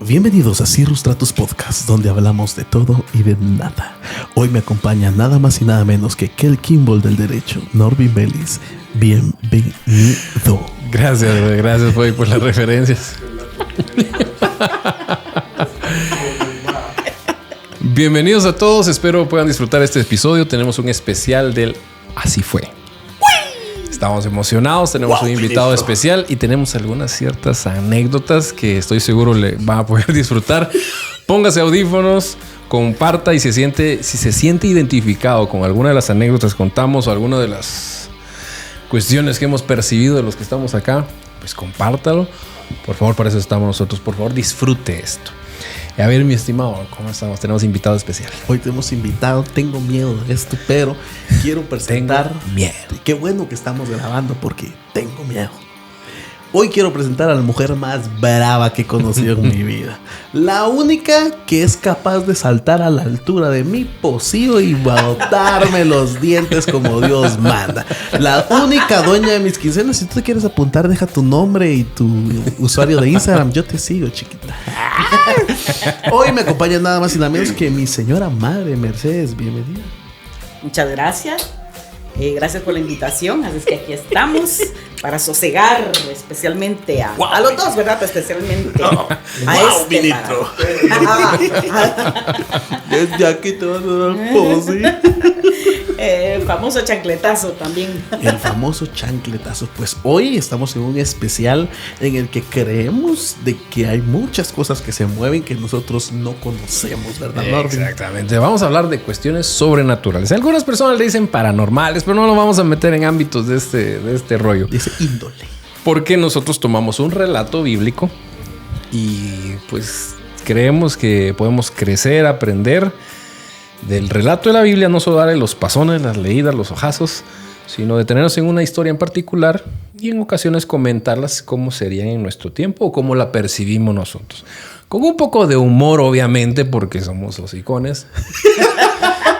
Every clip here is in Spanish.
Bienvenidos a Cirrus Tratus Podcast, donde hablamos de todo y de nada. Hoy me acompaña nada más y nada menos que Kel Kimball del Derecho, Norvin Bellis. Bienvenido. Gracias por las referencias. Bienvenidos a todos, espero puedan disfrutar este episodio. Tenemos un especial del Así Fue. Estamos emocionados, tenemos un invitado especial y tenemos algunas ciertas anécdotas que estoy seguro le van a poder disfrutar. Póngase audífonos, comparta y si se siente identificado con alguna de las anécdotas que contamos o alguna de las cuestiones que hemos percibido de los que estamos acá, pues compártalo. Por favor, para eso estamos nosotros. Por favor, disfrute esto. A ver, mi estimado, ¿cómo estamos? Tenemos invitado especial. Hoy tenemos invitado. Tengo miedo de esto, pero quiero presentar... Tengo miedo. Qué bueno que estamos grabando porque tengo miedo. Hoy quiero presentar a la mujer más brava que he conocido en mi vida. La única que es capaz de saltar a la altura de mi pocillo y botarme los dientes como Dios manda. La única dueña de mis quincenas. Si tú te quieres apuntar, deja tu nombre y tu usuario de Instagram. Yo te sigo, chiquita. Hoy me acompaña nada más y nada menos que mi señora madre, Mercedes. Bienvenida. Muchas gracias. Gracias por la invitación. Así es que aquí estamos para sosegar especialmente a los dos, ¿verdad? Pero especialmente a este. Ministro. Desde aquí te vas a dar pose. El famoso chancletazo también. El famoso chancletazo. Pues hoy estamos en un especial en el que creemos de que hay muchas cosas que se mueven que nosotros no conocemos, ¿verdad, Norvin? Exactamente. Vamos a hablar de cuestiones sobrenaturales. Algunas personas le dicen paranormales, pero no lo vamos a meter en ámbitos de este rollo. De ese índole. Porque nosotros tomamos un relato bíblico y pues creemos que podemos crecer, aprender del relato de la Biblia, no solo darle los pasones, las leídas, los ojazos, sino detenernos en una historia en particular y en ocasiones comentarlas cómo serían en nuestro tiempo o cómo la percibimos nosotros. Con un poco de humor, obviamente, porque somos hocicones,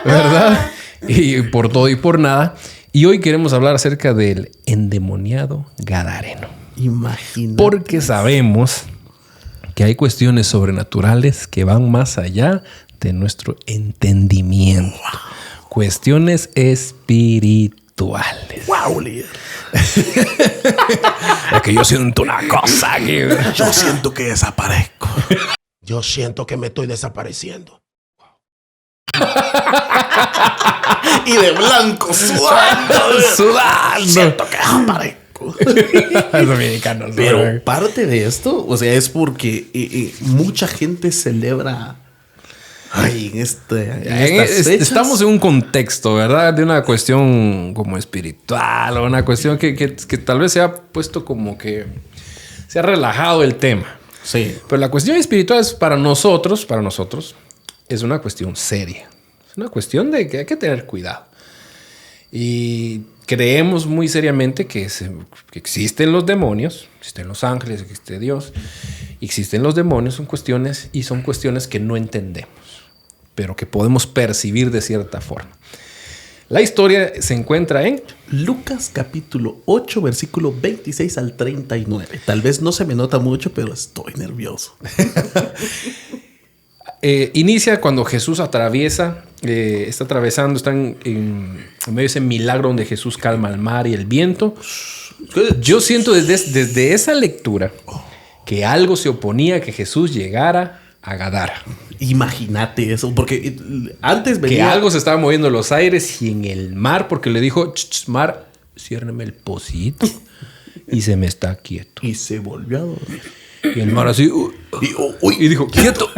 ¿verdad? Y por todo y por nada. Y hoy queremos hablar acerca del endemoniado gadareno. Imagínate. Porque sabemos que hay cuestiones sobrenaturales que van más allá de nuestro entendimiento. Wow. Cuestiones espirituales. ¡Wow, líder! Es que yo siento una cosa que... Yo siento que desaparezco. Yo siento que me estoy desapareciendo. Y de blanco, sudando. Siento que desaparezco. Dominicanos. Pero parte de esto, o sea, es porque mucha gente celebra... Ay, estamos en un contexto, ¿verdad? De una cuestión como espiritual o una cuestión que tal vez se ha puesto como que se ha relajado el tema. Sí. Pero la cuestión espiritual es para nosotros, es una cuestión seria. Es una cuestión de que hay que tener cuidado. Y creemos muy seriamente que existen los demonios, existen los ángeles, existe Dios, existen los demonios, son cuestiones que no entendemos, pero que podemos percibir de cierta forma. La historia se encuentra en Lucas capítulo 8, versículo 26 al 39. Tal vez no se me nota mucho, pero estoy nervioso. Inicia cuando Jesús está atravesando, está en medio de ese milagro donde Jesús calma el mar y el viento. Yo siento desde esa lectura que algo se oponía a que Jesús llegara a Gadara. Imagínate eso, porque antes venía... Que algo se estaba moviendo en los aires y en el mar, porque le dijo, mar, ciérreme el pocito. Y se me está quieto. Y se volvió a dormir. Y el mar así... y dijo, quieto.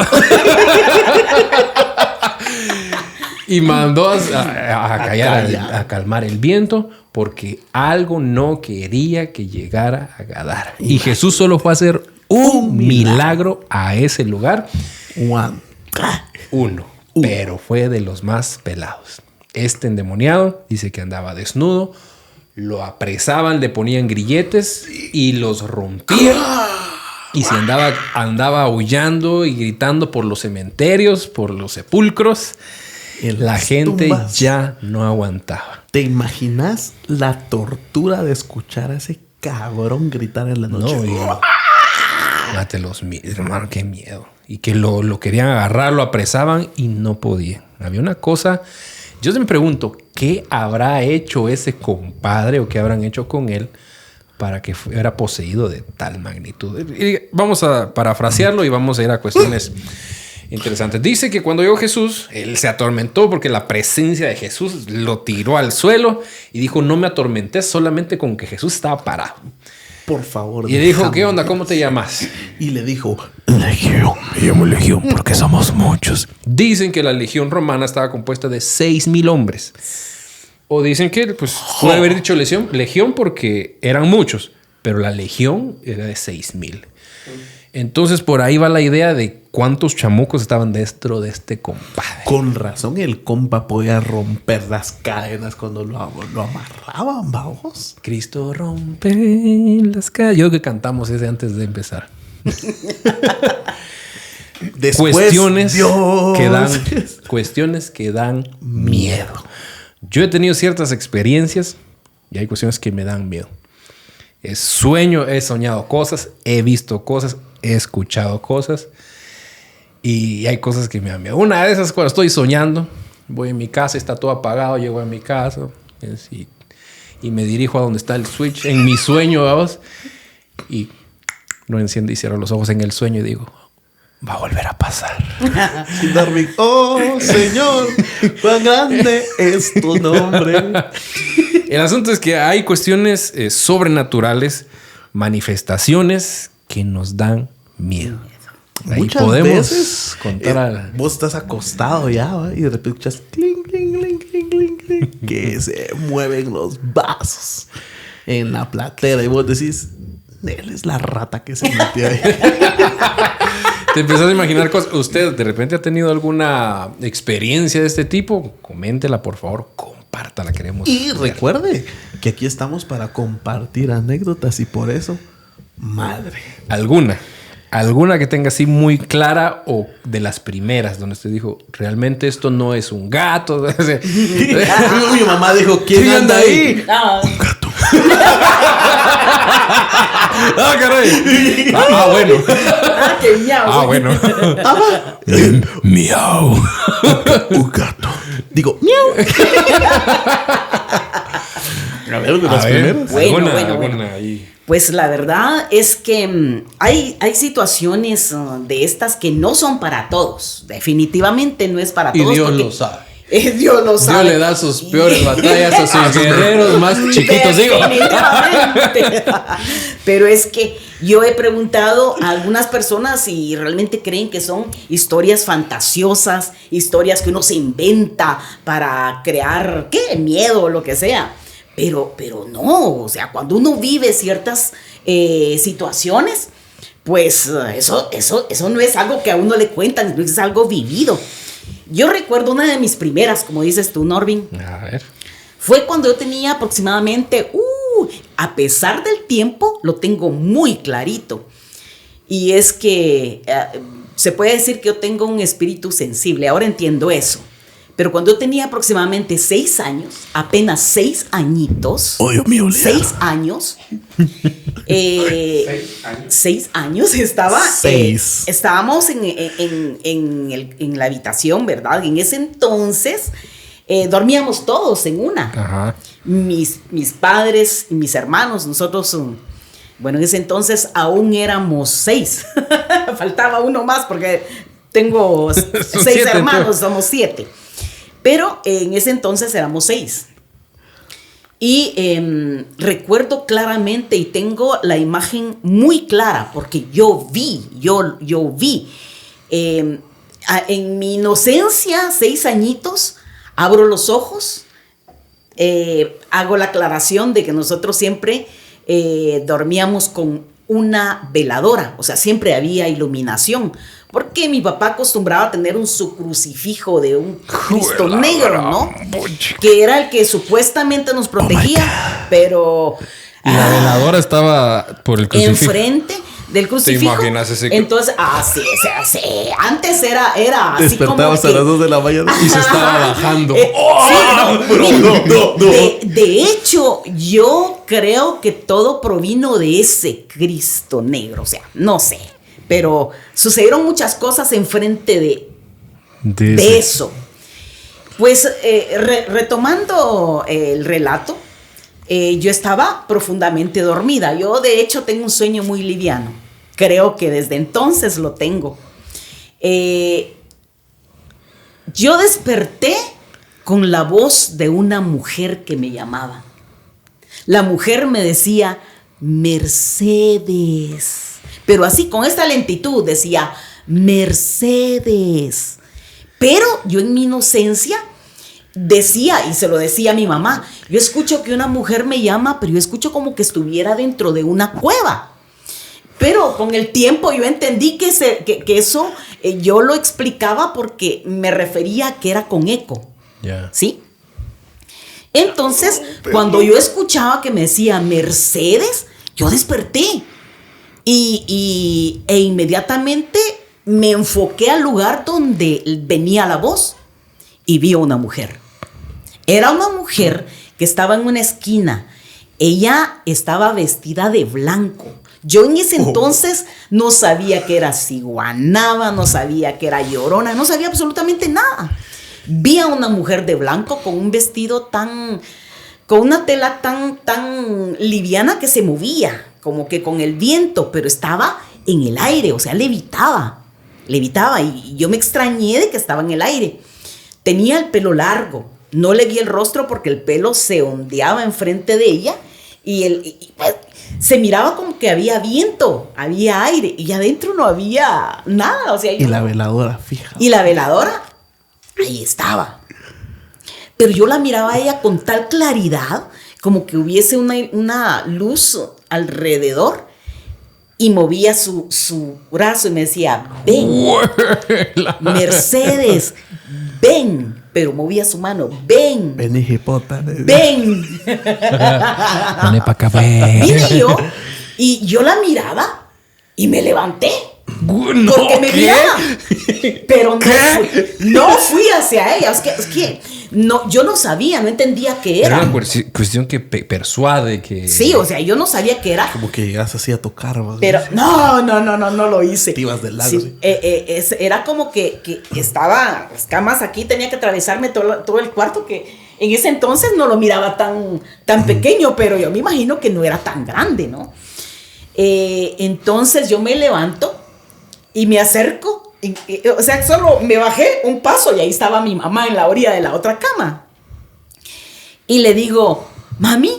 Y mandó a calmar el viento porque algo no quería que llegara a Gadara. Y Jesús solo fue a hacer un milagro a ese lugar. Uno. Pero fue de los más pelados. Este endemoniado dice que andaba desnudo. Lo apresaban, le ponían grilletes y los rompían. Y se andaba aullando y gritando por los cementerios, por los sepulcros. La gente ya no aguantaba. ¿Te imaginas la tortura de escuchar a ese cabrón gritar en la noche? Mátelos, hermano, qué miedo. Y que lo querían agarrar, lo apresaban y no podían. Había una cosa... Yo me pregunto, ¿qué habrá hecho ese compadre o qué habrán hecho con él para que fuera poseído de tal magnitud? Y vamos a parafrasearlo y vamos a ir a cuestiones interesantes. Dice que cuando llegó Jesús, él se atormentó porque la presencia de Jesús lo tiró al suelo y dijo, no me atormenté solamente con que Jesús estaba parado. Por favor. Y le dijo, ¿qué onda? ¿Cómo te llamas? Y le dijo, Legión. Me llamo Legión porque somos muchos. Dicen que la legión romana estaba compuesta de 6,000 hombres. O dicen que, pues, puede haber dicho legión porque eran muchos, pero la legión era de 6,000. Entonces, por ahí va la idea de cuántos chamucos estaban dentro de este compadre. con razón el compa podía romper las cadenas cuando lo amarraban, vamos. Cristo rompe las cadenas. Yo que cantamos ese antes de empezar. Después, cuestiones que dan miedo. Yo he tenido ciertas experiencias y hay cuestiones que me dan miedo. He soñado cosas, he visto cosas, he escuchado cosas y hay cosas que me dan miedo. Una de esas, cuando estoy soñando, voy en mi casa, está todo apagado, llego a mi casa y me dirijo a donde está el switch en mi sueño, vamos, y lo enciendo y cierro los ojos en el sueño y digo, va a volver a pasar. Y Darwin, oh Señor, cuán grande es tu nombre. El asunto es que hay cuestiones sobrenaturales, manifestaciones que nos dan miedo. Ahí Muchas podemos veces contar vos estás acostado ya, ¿va? Y de repente escuchas clink, clink, clink, clink, clink, clink, que se mueven los vasos en la platera y vos decís, él es la rata que se metió ahí. Te empiezas a imaginar cosas. ¿Usted de repente ha tenido alguna experiencia de este tipo? Coméntela, por favor. Compártala, queremos. Y recuerde que aquí estamos para compartir anécdotas y por eso, madre. ¿Alguna que tenga así muy clara o de las primeras donde usted dijo, realmente esto no es un gato? Mi mamá dijo, ¿quién anda ahí? No. Un gato. ¡Ah, caray! Ah, bueno. Ah, qué miau. Ah, bueno. Miau. Un gato. Digo, miau. A ver, de las primeras. Bueno, alguna ahí. Pues la verdad es que hay situaciones de estas que no son para todos. Definitivamente no es para Y todos. Dios porque lo sabe. Dios lo sabe. Dios le da sus peores batallas a sus guerreros más chiquitos, digo. Definitivamente. Pero es que yo he preguntado a algunas personas si realmente creen que son historias fantasiosas, historias que uno se inventa para crear, ¿qué? Miedo o lo que sea. Pero no, o sea, cuando uno vive ciertas situaciones, pues eso no es algo que a uno le cuentan, es algo vivido. Yo recuerdo una de mis primeras, como dices tú, Norvin. A ver. Fue cuando yo tenía aproximadamente, a pesar del tiempo, lo tengo muy clarito. Y es que se puede decir que yo tengo un espíritu sensible, ahora entiendo eso. Pero cuando yo tenía aproximadamente 6 años, apenas 6 añitos. Oh, Dios mío, Lea. 6 años. 6 años estaba. 6. Estábamos en la habitación, ¿verdad? En ese entonces dormíamos todos en una. Ajá. Mis padres y mis hermanos, nosotros. Bueno, en ese entonces aún éramos 6. Faltaba uno más porque tengo 6 hermanos, somos 7. Pero en ese entonces éramos 6. Y recuerdo claramente y tengo la imagen muy clara porque yo vi. En mi inocencia, 6 añitos, abro los ojos, hago la aclaración de que nosotros siempre dormíamos con una veladora, o sea, siempre había iluminación. Porque mi papá acostumbraba a tener su crucifijo de un Cristo negro, ¿no? Que era el que supuestamente nos protegía, pero... Y la veladora estaba por el crucifijo. Enfrente del crucifijo. ¿Te imaginas ese? Entonces, sí. Antes era así. Despertabas como a las 2 de la mañana. Y se estaba bajando. De hecho, yo creo que todo provino de ese Cristo negro. O sea, no sé. Pero sucedieron muchas cosas enfrente de ese. eso. Pues retomando el relato, yo estaba profundamente dormida. Yo de hecho tengo un sueño muy liviano. Creo que desde entonces lo tengo. Yo desperté con la voz de una mujer que me llamaba. La mujer me decía, Mercedes. Pero así, con esta lentitud, decía, Mercedes. Pero yo en mi inocencia decía, y se lo decía a mi mamá, yo escucho que una mujer me llama, pero yo escucho como que estuviera dentro de una cueva. Pero con el tiempo yo entendí que eso yo lo explicaba porque me refería a que era con eco. Ya. ¿Sí? Entonces, cuando yo escuchaba que me decía Mercedes, yo desperté. E inmediatamente me enfoqué al lugar donde venía la voz y vi a una mujer. Era una mujer que estaba en una esquina. Ella estaba vestida de blanco. Yo en ese entonces no sabía que era ciguanaba, no sabía que era llorona, no sabía absolutamente nada. Vi a una mujer de blanco con un vestido con una tela tan liviana que se movía, como que con el viento, pero estaba en el aire, o sea, levitaba, y yo me extrañé de que estaba en el aire. Tenía el pelo largo, no le vi el rostro porque el pelo se ondeaba enfrente de ella y se miraba como que había viento, había aire y adentro no había nada, o sea, Y la veladora fija. y la veladora ahí estaba. Pero yo la miraba a ella con tal claridad, como que hubiese una luz alrededor, y movía su brazo y me decía, ven, Mercedes, ven. Pero movía su mano, ven. Ven, hijipota. Ven. Vene pa' acá, ven. Vine yo y yo la miraba y me levanté. No, Porque me ¿qué? miraba. Pero no fui hacia ella. Es que no, yo no sabía, no entendía qué Era era. una cuestión que persuade, que... Sí, o sea, yo no sabía qué era. Como que llegas así a tocar. ¿Va? Pero no lo hice. Te ibas del lado, Sí, sí. era como que estaba las camas aquí, tenía que atravesarme todo el cuarto, que en ese entonces no lo miraba tan pequeño, pero yo me imagino que no era tan grande, ¿no? Entonces yo me levanto y me acerco, o sea, solo me bajé un paso y ahí estaba mi mamá en la orilla de la otra cama. Y le digo, mami,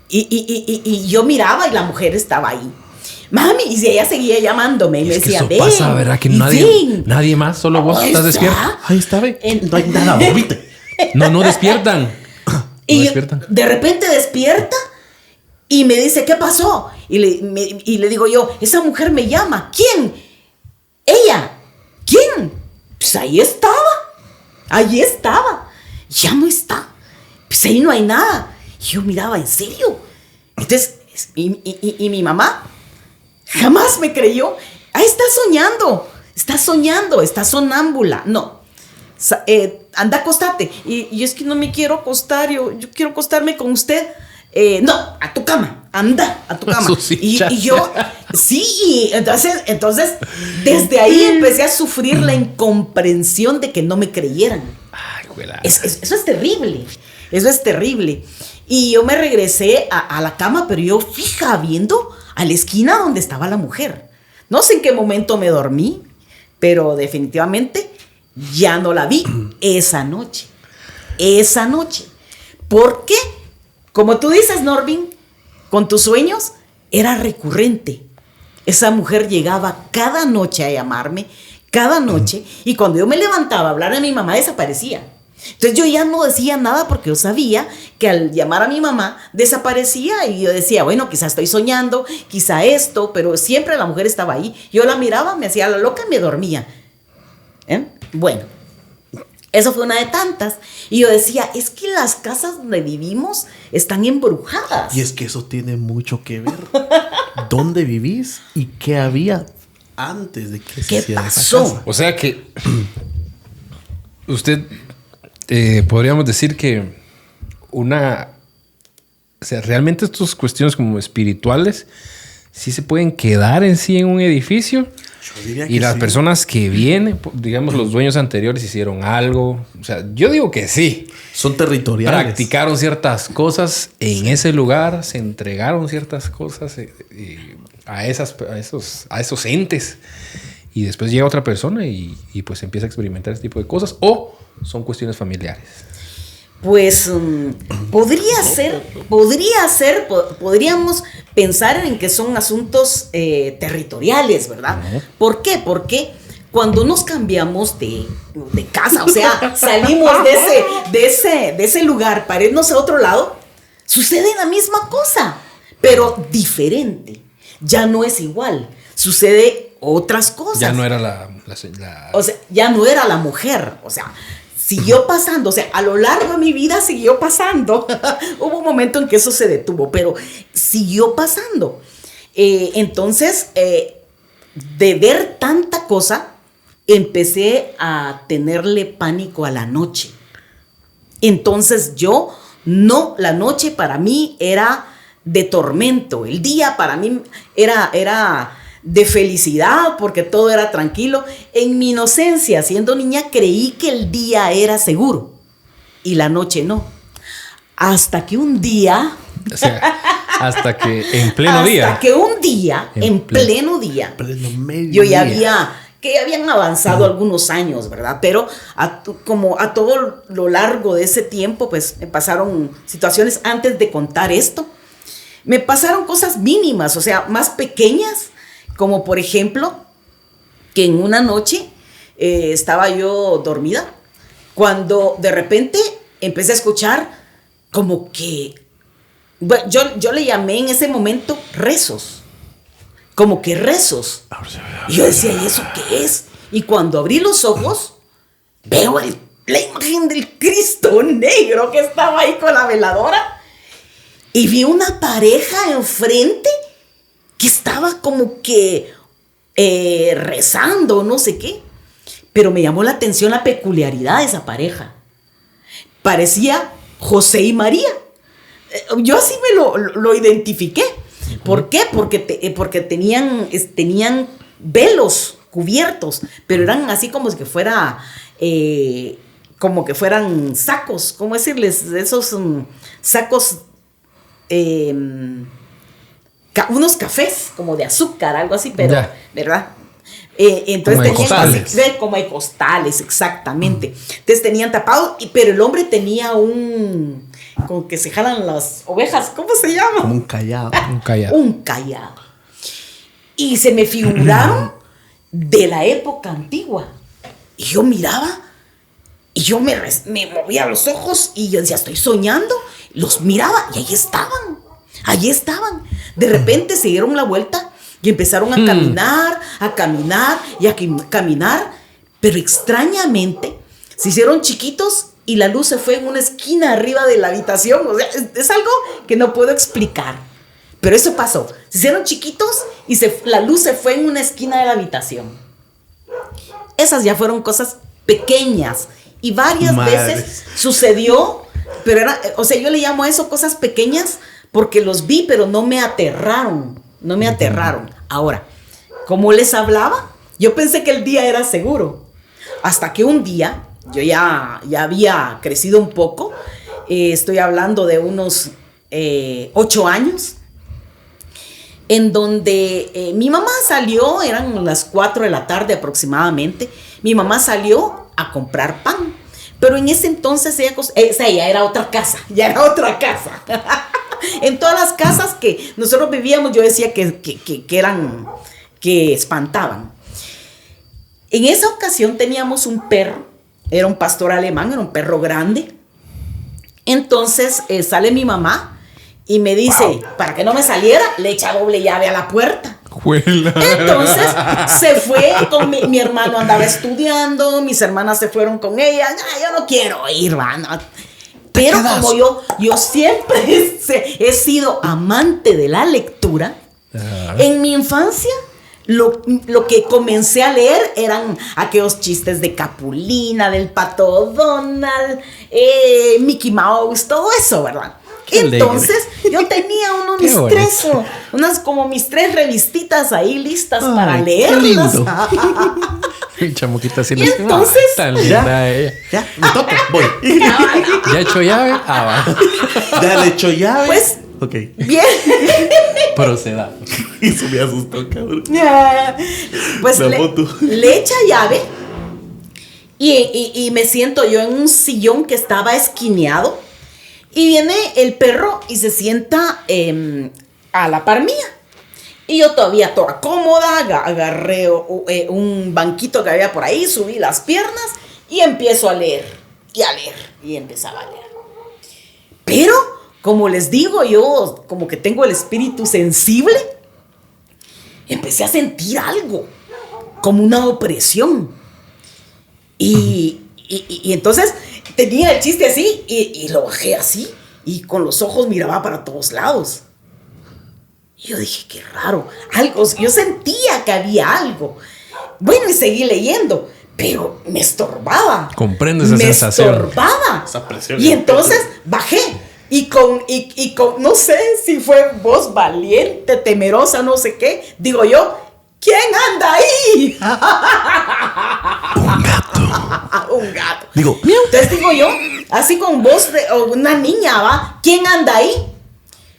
y yo miraba y la mujer estaba ahí. Mami, y ella seguía llamándome y me Es que decía, eso ven. pasa, ¿verdad? Que y nadie más, solo vos Ahí estás está. despierta. Ahí está, ve. No hay nada, vomite. No despiertan. Y despiertan. de repente despierta y me dice, ¿qué pasó? Y le digo yo, esa mujer me llama. ¿Quién? Ella. ¿Quién? Pues ahí estaba. Ya no está. Pues ahí no hay nada. Y yo miraba, ¿en serio? Entonces, y mi mamá jamás me creyó. Ah, está sonámbula. No. Anda, acostate. Y yo es que no me quiero acostar, yo quiero acostarme con usted. No, a tu cama, anda, a tu cama. Y yo, sí, entonces, desde ahí empecé a sufrir la incomprensión de que no me creyeran. Ay, juela. Eso es terrible. Y yo me regresé a la cama, pero yo fija viendo a la esquina donde estaba la mujer. No sé en qué momento me dormí, pero definitivamente ya no la vi esa noche. Porque, como tú dices, Norvin, con tus sueños era recurrente. Esa mujer llegaba cada noche a llamarme, cada noche, y cuando yo me levantaba a hablar a mi mamá desaparecía. Entonces yo ya no decía nada porque yo sabía que al llamar a mi mamá desaparecía, y yo decía, bueno, quizá estoy soñando, quizá esto, pero siempre la mujer estaba ahí. Yo la miraba, me hacía la loca y me dormía. Bueno, eso fue una de tantas. Y yo decía, es que las casas donde vivimos están embrujadas. Y es que eso tiene mucho que ver. ¿Dónde vivís y qué había antes de que se ¿Qué hiciera esa pasó? casa? O sea que usted podríamos decir que o sea, realmente estas cuestiones como espirituales sí se pueden quedar en sí en un edificio. Yo diría que Y las sí. personas que vienen, digamos, los dueños anteriores hicieron algo. O sea, yo digo que sí. Son territoriales. Practicaron ciertas cosas en ese lugar, se entregaron ciertas cosas a esos entes. Y después llega otra persona y pues empieza a experimentar ese tipo de cosas. O son cuestiones familiares. Pues podríamos pensar en que son asuntos territoriales, ¿verdad? ¿Por qué? Porque cuando nos cambiamos de casa, o sea, salimos de ese lugar para irnos a otro lado, sucede la misma cosa, pero diferente. Ya no es igual, sucede otras cosas. Ya no era la O sea, ya no era la mujer, o sea, siguió pasando, o sea, a lo largo de mi vida siguió pasando. Hubo un momento en que eso se detuvo, pero siguió pasando. Entonces, de ver tanta cosa, empecé a tenerle pánico a la noche. Entonces la noche para mí era de tormento. El día para mí era de felicidad porque todo era tranquilo. En mi inocencia, siendo niña, creí que el día era seguro y la noche no. Hasta que un día... O sea, hasta que en pleno día. Hasta que un día, en pleno día, Pleno medio yo ya día. habían avanzado algunos años, ¿verdad? Pero como a todo lo largo de ese tiempo, pues me pasaron situaciones antes de contar esto. Me pasaron cosas mínimas, o sea, más pequeñas, como por ejemplo, que en una noche estaba yo dormida, cuando de repente empecé a escuchar como que, bueno, yo le llamé en ese momento rezos, como que rezos. Y yo decía, ¿y eso qué es? Y cuando abrí los ojos, veo la imagen del Cristo negro que estaba ahí con la veladora. Y vi una pareja enfrente que estaba como que rezando, no sé qué. Pero me llamó la atención la peculiaridad de esa pareja. Parecía José y María. Yo así me lo identifiqué. ¿Por qué? Porque tenían velos cubiertos, pero eran así como que fuera... como que fueran sacos, ¿cómo decirles? Esos sacos... unos cafés como de azúcar, algo así, pero, ya. ¿verdad? Entonces como de tenían costales. como de costales, exactamente. Entonces tenían tapado, pero el hombre tenía como que se jalan las ovejas, ¿cómo se llama? Como un callado. Un callado. Un callado. Y se me figuraron de la época antigua. Y yo miraba, y yo me movía los ojos, y yo decía, estoy soñando. Los miraba, y ahí estaban. De repente se dieron la vuelta, y empezaron a caminar, y a caminar. Pero extrañamente, se hicieron chiquitos, y la luz se fue en una esquina arriba de la habitación. O sea, es algo que no puedo explicar. Pero eso pasó. Se hicieron chiquitos y la luz se fue en una esquina de la habitación. Esas ya fueron cosas pequeñas. Y varias veces sucedió. Pero o sea, yo le llamo a eso cosas pequeñas porque los vi, pero no me aterraron. No me aterraron. Ahora, como les hablaba, yo pensé que el día era seguro. Hasta que un día... Yo ya había crecido un poco, estoy hablando de unos 8 años, en donde mi mamá salió, eran las 4 de la tarde aproximadamente, mi mamá salió a comprar pan, pero en ese entonces ya era otra casa, En todas las casas que nosotros vivíamos yo decía que espantaban. En esa ocasión teníamos un perro. Era un pastor alemán, era un perro grande. Entonces sale mi mamá y me dice, para que no me saliera, le echa doble llave a la puerta. Entonces se fue con mi hermano andaba estudiando, mis hermanas se fueron con ella. Yo no quiero ir, no. Pero como yo siempre he sido amante de la lectura, en mi infancia... Lo que comencé a leer eran aquellos chistes de Capulina, del Pato Donald, Mickey Mouse, todo eso, ¿verdad? Entonces, yo tenía mis tres revistitas ahí listas para leerlas. Qué lindo. Mi chamuquita así Y entonces, tan linda ella. Ya, me toca. Voy. ¿Ya he hecho llave? Va. Ya le echo llave. Pues, ok. bien. Proceda. Eso me asustó, cabrón. Pues La foto. le echa llave y me siento yo en un sillón que estaba esquineado y viene el perro y se sienta a la par mía. Y yo todavía toda cómoda, agarré un banquito que había por ahí, subí las piernas y empiezo a leer. Y empezaba a leer. Pero, como les digo, yo como que tengo el espíritu sensible, empecé a sentir algo, como una opresión. Y entonces tenía el chiste así y lo bajé así y con los ojos miraba para todos lados. Y yo dije, qué raro, algo, yo sentía que había algo. Bueno, y seguí leyendo, pero me estorbaba. Comprendo esa sensación. Me estorbaba. Esa presión. Y entonces bajé. Y con, no sé si fue voz valiente, temerosa, no sé qué, digo yo, ¿quién anda ahí? Un gato. Un gato. Digo, Entonces digo yo, así con voz de una niña, ¿va? ¿Quién anda ahí?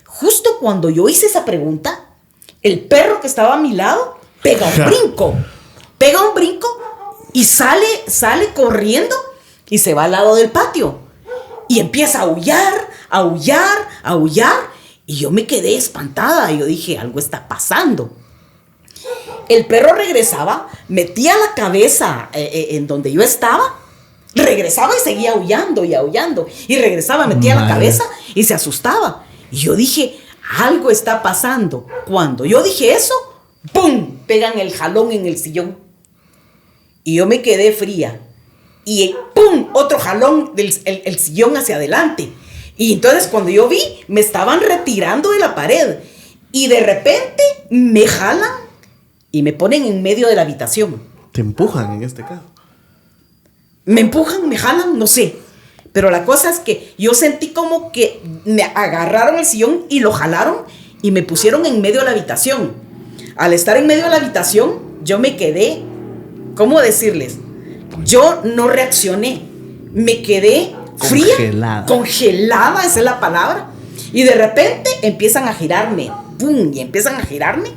Justo cuando yo hice esa pregunta, el perro que estaba a mi lado pega un brinco y sale corriendo y se va al lado del patio y empieza a aullar y yo me quedé espantada. Yo dije, algo está pasando. El perro regresaba, metía la cabeza en donde yo estaba, regresaba y seguía aullando y regresaba, metía la cabeza y se asustaba. Y yo dije, algo está pasando. Cuando yo dije eso, ¡pum! Pegan el jalón en el sillón. Y yo me quedé fría. Y ¡pum! Otro jalón del el sillón hacia adelante. Y entonces cuando yo vi, me estaban retirando de la pared. Y de repente me jalan y me ponen en medio de la habitación. te empujan en este caso. Me empujan, me jalan, no sé. Pero la cosa es que yo sentí como que me agarraron el sillón y lo jalaron y me pusieron en medio de la habitación. Al estar en medio de la habitación, yo me quedé, ¿cómo decirles? Yo no reaccioné. Me quedé fría, congelada, esa es la palabra. Y de repente empiezan a girarme, ¡pum! Y empiezan a girarme.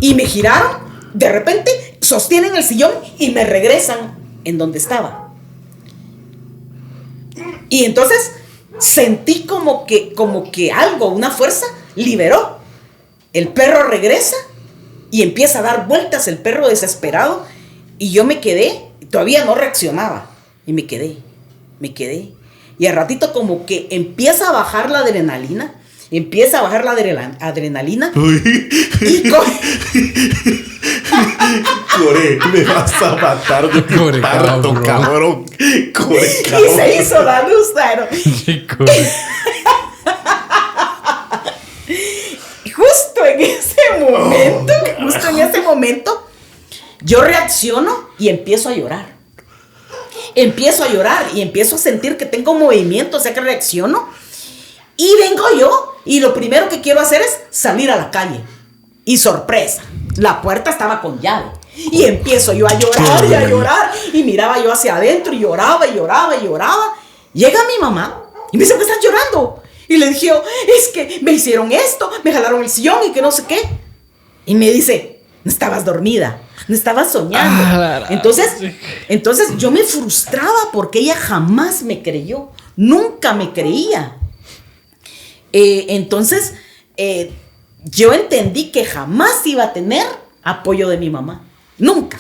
Y me giraron, de repente sostienen el sillón y me regresan en donde estaba. Y entonces sentí como que algo, una fuerza, liberó. El perro regresa y empieza a dar vueltas el perro desesperado. Y yo me quedé, todavía no reaccionaba. Y me quedé. Y al ratito como que empieza a bajar la adrenalina. Y Core, me vas a matar de Core, parto, cabrón. Core, Y cabrón. se hizo la luz, claro. Justo en ese momento, yo reacciono y empiezo a llorar. Y empiezo a sentir que tengo movimiento, o sea que reacciono. Y vengo yo y lo primero que quiero hacer es salir a la calle. Y sorpresa, la puerta estaba con llave. Y empiezo yo a llorar y a llorar. Y miraba yo hacia adentro y lloraba. Llega mi mamá y me dice, ¿por qué estás llorando? Y le dije, es que me hicieron esto, me jalaron el sillón y que no sé qué. Y me dice, no estabas dormida, no estabas soñando. Entonces yo me frustraba porque ella jamás me creyó, nunca me creía. Entonces yo entendí que jamás iba a tener apoyo de mi mamá, nunca.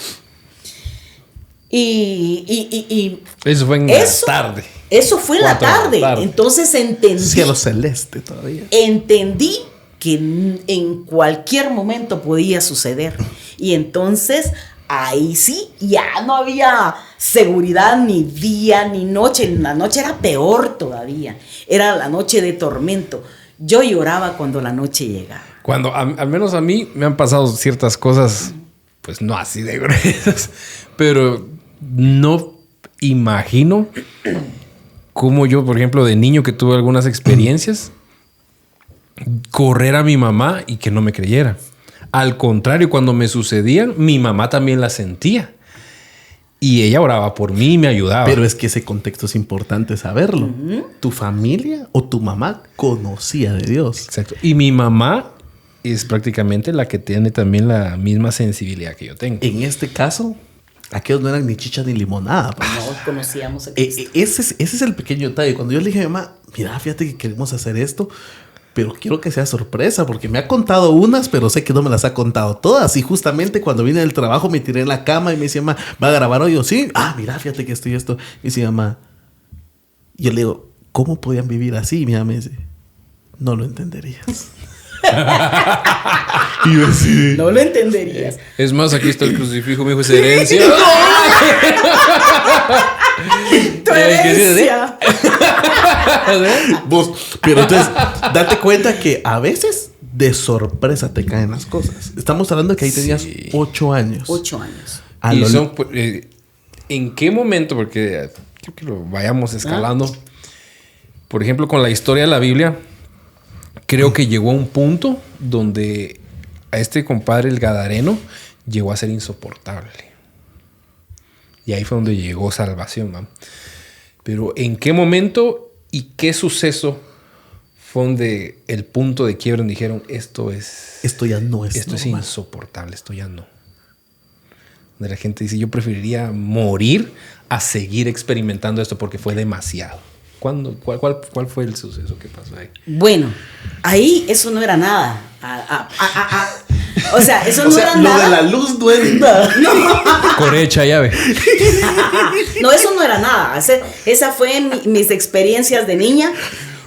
Y eso fue en la tarde. Eso fue en la tarde. Entonces entendí. Cielo celeste todavía. Entendí que en cualquier momento podía suceder. Y entonces ahí sí ya no había seguridad ni día ni noche. La noche era peor todavía. Era la noche de tormento. Yo lloraba cuando la noche llegaba. Cuando al menos a mí me han pasado ciertas cosas, pues no así de gruesas, pero no imagino como yo, por ejemplo, de niño que tuve algunas experiencias, correr a mi mamá y que no me creyera. Al contrario, cuando me sucedían, mi mamá también la sentía. Y ella oraba por mí y me ayudaba. Pero es que ese contexto es importante saberlo. Tu familia o tu mamá conocía de Dios. Exacto. Y mi mamá es prácticamente la que tiene también la misma sensibilidad que yo tengo. En este caso, aquellos no eran ni chicha ni limonada. Pues. No conocíamos a Cristo. Ese es el pequeño detalle. Cuando yo le dije a mi mamá, mira, fíjate que queremos hacer esto, pero quiero que sea sorpresa, porque me ha contado unas, pero sé que no me las ha contado todas. Y justamente cuando vine del trabajo me tiré en la cama y me decía, mamá, ¿va a grabar hoy? Yo, sí. Ah, mira, fíjate que esto y esto. Y decía, mamá, yo le digo, ¿cómo podían vivir así? Y mi mamá me dice, no lo entenderías. Y yo así, No lo entenderías. Es más, aquí está el crucifijo, mi hijo, es herencia. Tu herencia. vos, pero entonces, date cuenta que a veces de sorpresa te caen las cosas. Estamos hablando de que ahí tenías 8 años. 8 años. A Y lo- son, ¿en qué momento? Porque quiero que lo vayamos escalando. Por ejemplo, con la historia de la Biblia, creo que llegó a un punto donde a este compadre, el Gadareno, llegó a ser insoportable. Y ahí fue donde llegó salvación, ¿no? Pero ¿en qué momento y qué suceso fue donde el punto de quiebra donde dijeron esto Esto ya no es es normal. insoportable, esto ya no? Donde la gente dice, yo preferiría morir a seguir experimentando esto porque fue demasiado. ¿Cuál fue el suceso que pasó ahí? Bueno, ahí eso no era nada. O sea, eso no era lo nada. de la luz no es nada. Corecha llave. No, eso no era nada. Esa fue mis experiencias de niña.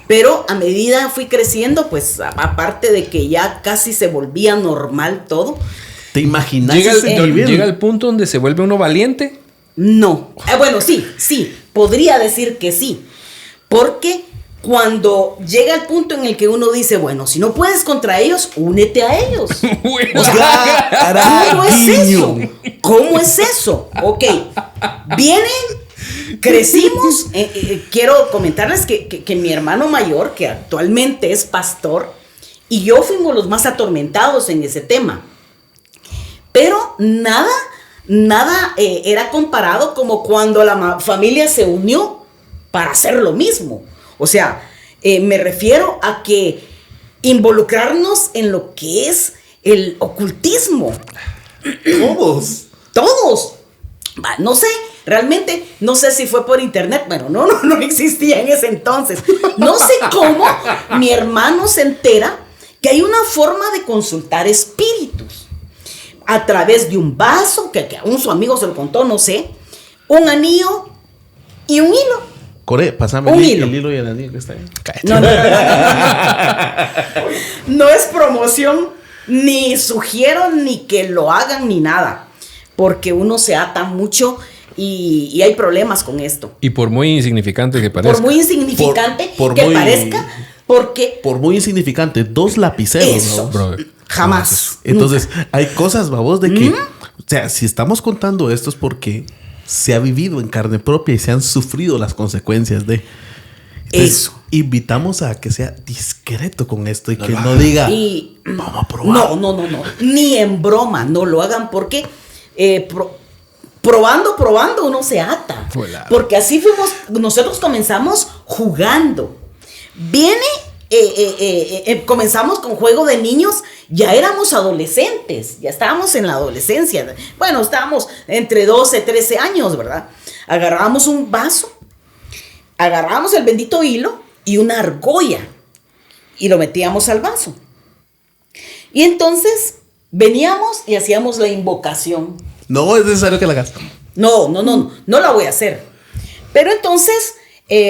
Pero a medida fui creciendo, pues aparte de que ya casi se volvía normal todo. ¿Te imaginas Llega ese nivel? llega el punto donde se vuelve uno valiente. No. Bueno, sí. Podría decir que sí. Porque cuando llega el punto en el que uno dice, bueno, si no puedes contra ellos, únete a ellos. Bueno. O sea, ¿cómo es eso? Caraguillo. ¿Cómo es eso? Ok, vienen, crecimos. Quiero comentarles que mi hermano mayor, que actualmente es pastor, y yo fuimos los más atormentados en ese tema. Pero nada era comparado como cuando la familia se unió para hacer lo mismo. O sea, me refiero a que involucrarnos en lo que es el ocultismo. Todos. No sé, realmente, no sé si fue por internet. Bueno, no existía en ese entonces. No sé cómo mi hermano se entera que hay una forma de consultar espíritus. A través de un vaso, que aún su amigo se lo contó, no sé, un anillo y un hilo. Core, pásame Un el hilo. hilo y el anillo que está ahí. No. No es promoción, ni sugiero, ni que lo hagan, ni nada. Porque uno se ata mucho y hay problemas con esto. Y por muy insignificante que parezca. Por muy insignificante Por que muy- parezca, porque Por muy insignificante, 2 lapiceros, eso, ¿no? Brother. jamás. Entonces, hay cosas, babos, de que, o sea, si estamos contando esto es porque se ha vivido en carne propia y se han sufrido las consecuencias de Eso. Invitamos a que sea discreto con esto y que no diga, Y vamos a probar. no, ni en broma, no lo hagan porque probando uno se ata. Hola. Porque así nosotros comenzamos jugando. Comenzamos con juego de niños, ya éramos adolescentes, ya estábamos en la adolescencia. Bueno, estábamos entre 12 y 13 años, ¿verdad? Agarrábamos un vaso, agarrábamos el bendito hilo y una argolla y lo metíamos al vaso. Y entonces veníamos y hacíamos la invocación. No es necesario que la hagas. No la voy a hacer. Pero entonces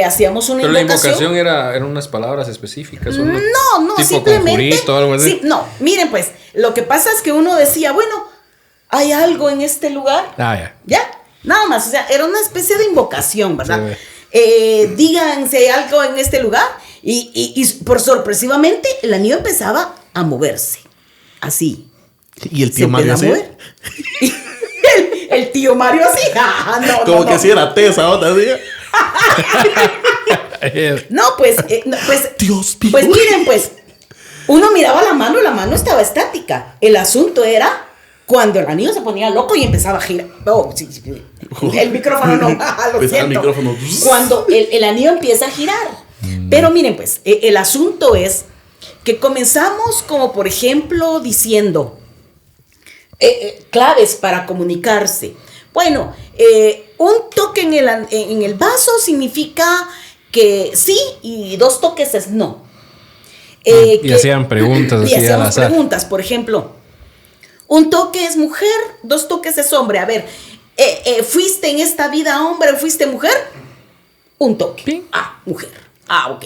hacíamos una Pero la invocación. invocación eran unas palabras específicas. ¿O no? No, Tipo simplemente. conjurito, algo así. Sí, no, miren pues, lo que pasa es que uno decía, bueno, hay algo en este lugar. Ya, nada más, o sea, era una especie de invocación, ¿verdad? Digan si hay algo en este lugar y por sorpresivamente el anillo empezaba a moverse, así. Y el Se tío Mario empieza a así. mover. el tío Mario así. No, Como no, que no. si era tesa, otra día. No, pues, Dios mío. pues miren, pues, uno miraba la mano estaba estática. El asunto era cuando el anillo se ponía loco y empezaba a girar. Oh, sí, el micrófono no, lo Pues, siento. el micrófono. Cuando el anillo empieza a girar. Pero miren, pues, el asunto es que comenzamos como, por ejemplo, diciendo claves para comunicarse. Bueno, un toque en el vaso significa que sí y 2 toques es no. Y hacían preguntas Y así al hacíamos azar. preguntas, por ejemplo, un toque es mujer, 2 toques es hombre. A ver, ¿fuiste en esta vida hombre o fuiste mujer? Un toque. Ping. Ah, mujer. Ah, ok.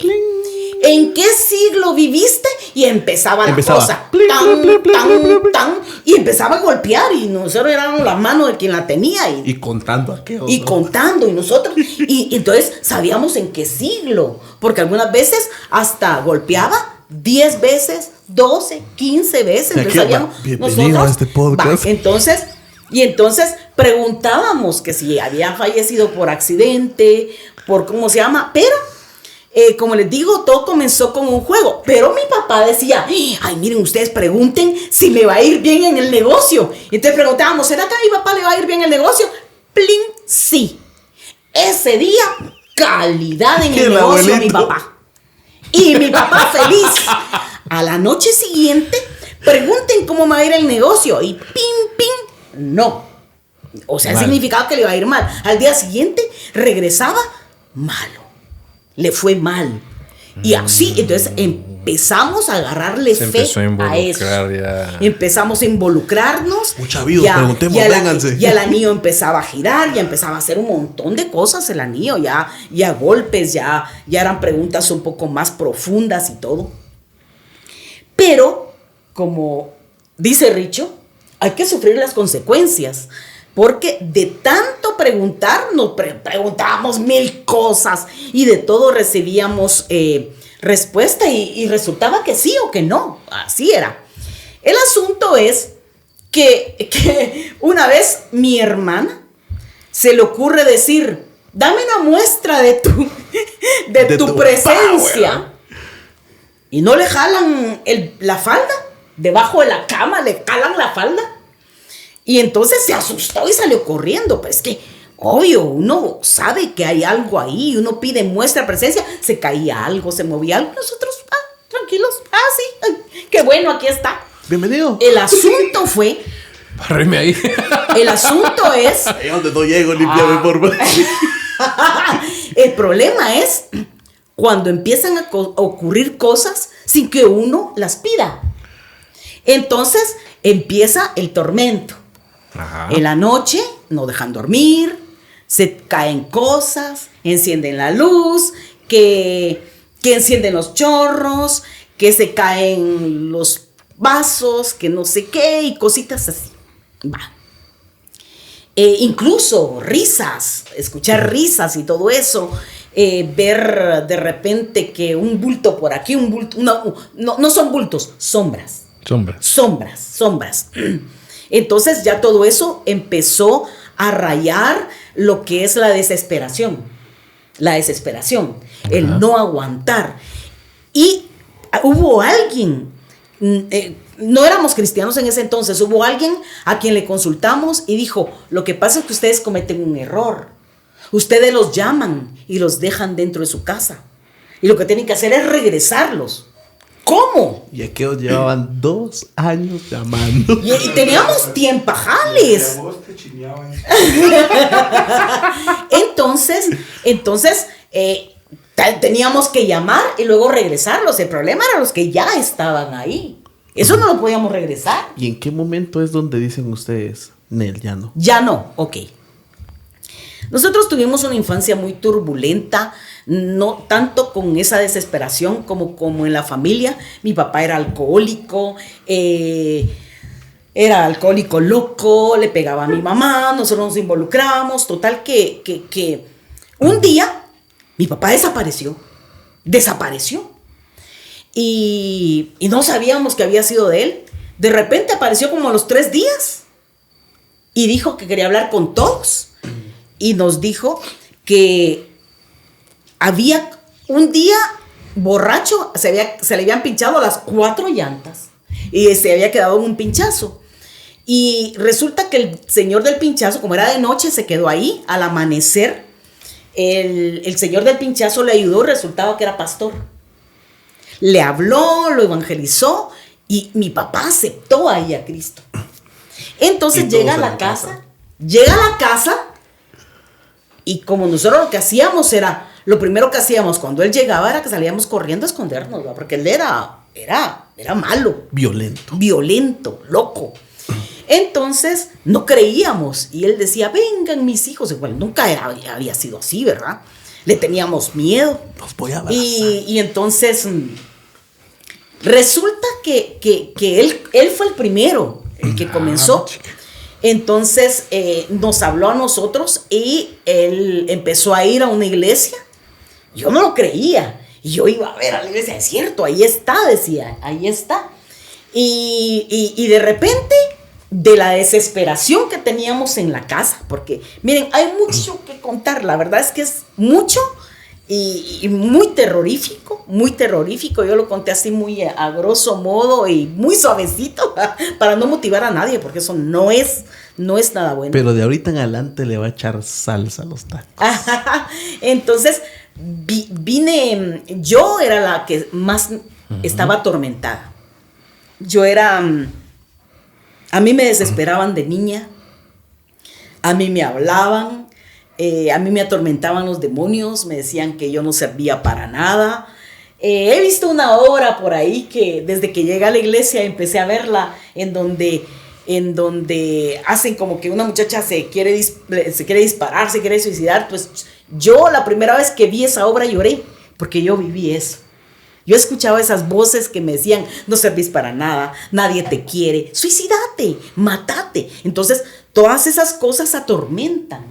¿En qué siglo viviste? Y empezaba la cosa. Pling, Tan, pling, pling, tan, pling, pling. tan, y empezaba a golpear. Y nosotros éramos la mano de quien la tenía. Y contando aquello. Y contando, y nosotros, y entonces sabíamos en qué siglo, porque algunas veces hasta golpeaba 10 veces, 12, 15 veces. Aquí, Entonces sabíamos bienvenido a este podcast. entonces preguntábamos que si había fallecido por accidente, por cómo se llama, pero como les digo, todo comenzó con un juego. Pero mi papá decía, ay, miren, ustedes pregunten si me va a ir bien en el negocio. Y entonces preguntábamos, ¿será que a mi papá le va a ir bien el negocio? Plin, sí. Ese día, calidad en el negocio, mi papá. Y mi papá feliz. A la noche siguiente, pregunten cómo me va a ir el negocio. Y pim, pim, no. O sea, Mal. significaba que le iba a ir mal. Al día siguiente, regresaba malo. Le fue mal. Y así, entonces empezamos a agarrarle Se fe empezó a a eso. involucrar ya. Empezamos a involucrarnos. Mucha vida, preguntemos, vénganse. Ya el anillo empezaba a girar, ya empezaba a hacer un montón de cosas el anillo, ya golpes, ya eran preguntas un poco más profundas y todo. Pero, como dice Richo, hay que sufrir las consecuencias. Porque de tanto preguntar, nos preguntábamos 1000 cosas y de todo recibíamos respuesta y resultaba que sí o que no. Así era. El asunto es que una vez mi hermana se le ocurre decir, dame una muestra de tu presencia. Power. Y no le jalan la falda, debajo de la cama le jalan la falda. Y entonces se asustó y salió corriendo. Pues que, obvio, uno sabe que hay algo ahí, uno pide muestra de presencia, se caía algo, se movía algo. Nosotros, tranquilos, sí, ay, qué bueno, aquí está. Bienvenido. El asunto fue, Barreme ahí. el asunto es, Ahí donde no llego, límpiame por favor. el problema es cuando empiezan a ocurrir cosas sin que uno las pida. Entonces empieza el tormento. Ajá. En la noche no dejan dormir, se caen cosas, encienden la luz, que encienden los chorros, que se caen los vasos, que no sé qué, y cositas así. Va. Incluso risas, escuchar risas y todo eso, ver de repente que un bulto por aquí, un bulto, no son bultos, sombras. Sombras. Entonces ya todo eso empezó a rayar lo que es la desesperación, el no aguantar. Y hubo alguien, no éramos cristianos en ese entonces, hubo alguien a quien le consultamos y dijo, lo que pasa es que ustedes cometen un error. Ustedes los llaman y los dejan dentro de su casa. Y lo que tienen que hacer es regresarlos. ¿Cómo? Y aquellos llevaban 2 años llamando. Y teníamos tiempajales. Entonces teníamos que llamar y luego regresarlos. El problema era los que ya estaban ahí. Eso no lo podíamos regresar. ¿Y en qué momento es donde dicen ustedes, Nel, ya no? Ya no, ok. Nosotros tuvimos una infancia muy turbulenta, no tanto con esa desesperación como en la familia. Mi papá era alcohólico, loco, le pegaba a mi mamá, nosotros nos involucramos, total que un día mi papá desapareció y no sabíamos que había sido de él. De repente apareció como a los 3 días y dijo que quería hablar con todos. Y nos dijo que había un día, borracho, se le habían pinchado las 4 llantas y se había quedado en un pinchazo. Y resulta que el señor del pinchazo, como era de noche, se quedó ahí. Al amanecer, el señor del pinchazo le ayudó, resultaba que era pastor. Le habló, lo evangelizó y mi papá aceptó ahí a Cristo. Entonces llega a la casa y como nosotros lo que hacíamos era, lo primero que hacíamos cuando él llegaba era que salíamos corriendo a escondernos, ¿verdad? Porque él era malo. Violento, loco. Entonces no creíamos y él decía, vengan mis hijos. Igual nunca había sido así, ¿verdad? Le teníamos miedo. Los voy a abrazar. Y entonces resulta que él fue el primero, el que comenzó. Entonces nos habló a nosotros y él empezó a ir a una iglesia. Yo no lo creía. Y yo iba a ver a la iglesia, es cierto, ahí está, decía, ahí está. Y de repente, de la desesperación que teníamos en la casa, porque miren, hay mucho que contar, la verdad es que es mucho y muy terrorífico, yo lo conté así muy a grosso modo y muy suavecito para no motivar a nadie, porque eso no es nada bueno. Pero de ahorita en adelante le va a echar salsa a los tacos. Entonces, yo era la que más estaba atormentada. A mí me desesperaban de niña, a mí me hablaban, a mí me atormentaban los demonios, me decían que yo no servía para nada. He visto una obra por ahí que desde que llegué a la iglesia empecé a verla en donde hacen como que una muchacha se quiere disparar, se quiere suicidar. Pues yo la primera vez que vi esa obra lloré porque yo viví eso. Yo escuchaba esas voces que me decían, no servís para nada, nadie te quiere, suicídate, mátate. Entonces, todas esas cosas atormentan.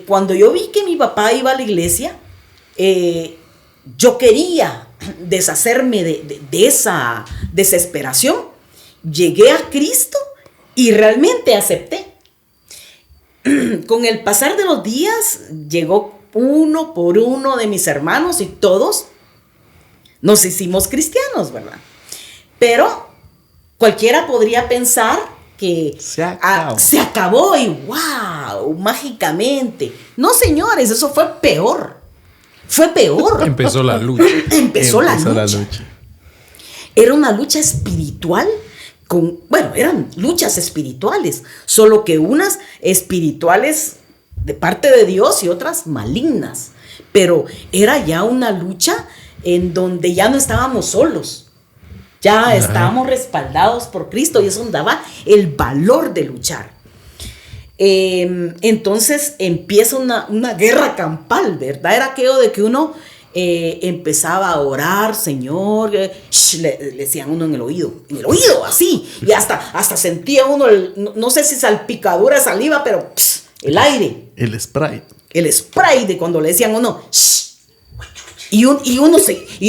Cuando yo vi que mi papá iba a la iglesia, yo quería deshacerme de esa desesperación. Llegué a Cristo y realmente acepté. Con el pasar de los días, llegó uno por uno de mis hermanos y todos nos hicimos cristianos, ¿verdad? Pero cualquiera podría pensar que se acabó y wow, mágicamente. No, señores, eso fue peor. Empezó la lucha. Empezó la lucha. Era una lucha espiritual. Eran luchas espirituales, solo que unas espirituales de parte de Dios y otras malignas. Pero era ya una lucha en donde ya no estábamos solos, ya estábamos respaldados por Cristo y eso nos daba el valor de luchar. Entonces empieza una guerra campal, ¿verdad? Era aquello de que uno empezaba a orar, Señor, le decían uno en el oído, así, y hasta sentía uno, no sé si salpicadura de saliva, pero el aire. El spray de cuando le decían uno, y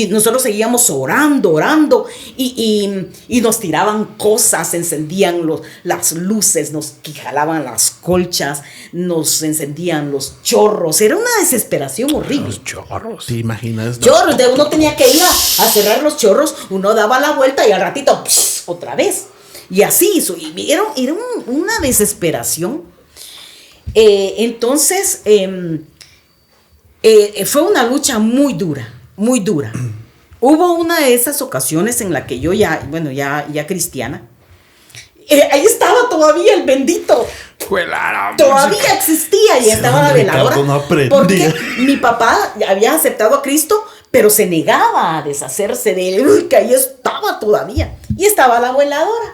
nosotros seguíamos orando y nos tiraban cosas, se encendían las luces, nos jalaban las colchas, nos encendían los chorros. Era una desesperación horrible. Los chorros. ¿Te imaginas? Chorros, uno tenía que ir a cerrar los chorros, uno daba la vuelta y al ratito otra vez. Y así, era una desesperación. Entonces, fue una lucha muy dura. Hubo una de esas ocasiones en la que yo ya cristiana, ahí estaba todavía el bendito. Todavía existía y estaba la veladora. No porque mi papá había aceptado a Cristo, pero se negaba a deshacerse de él, que ahí estaba todavía. Y estaba la veladora.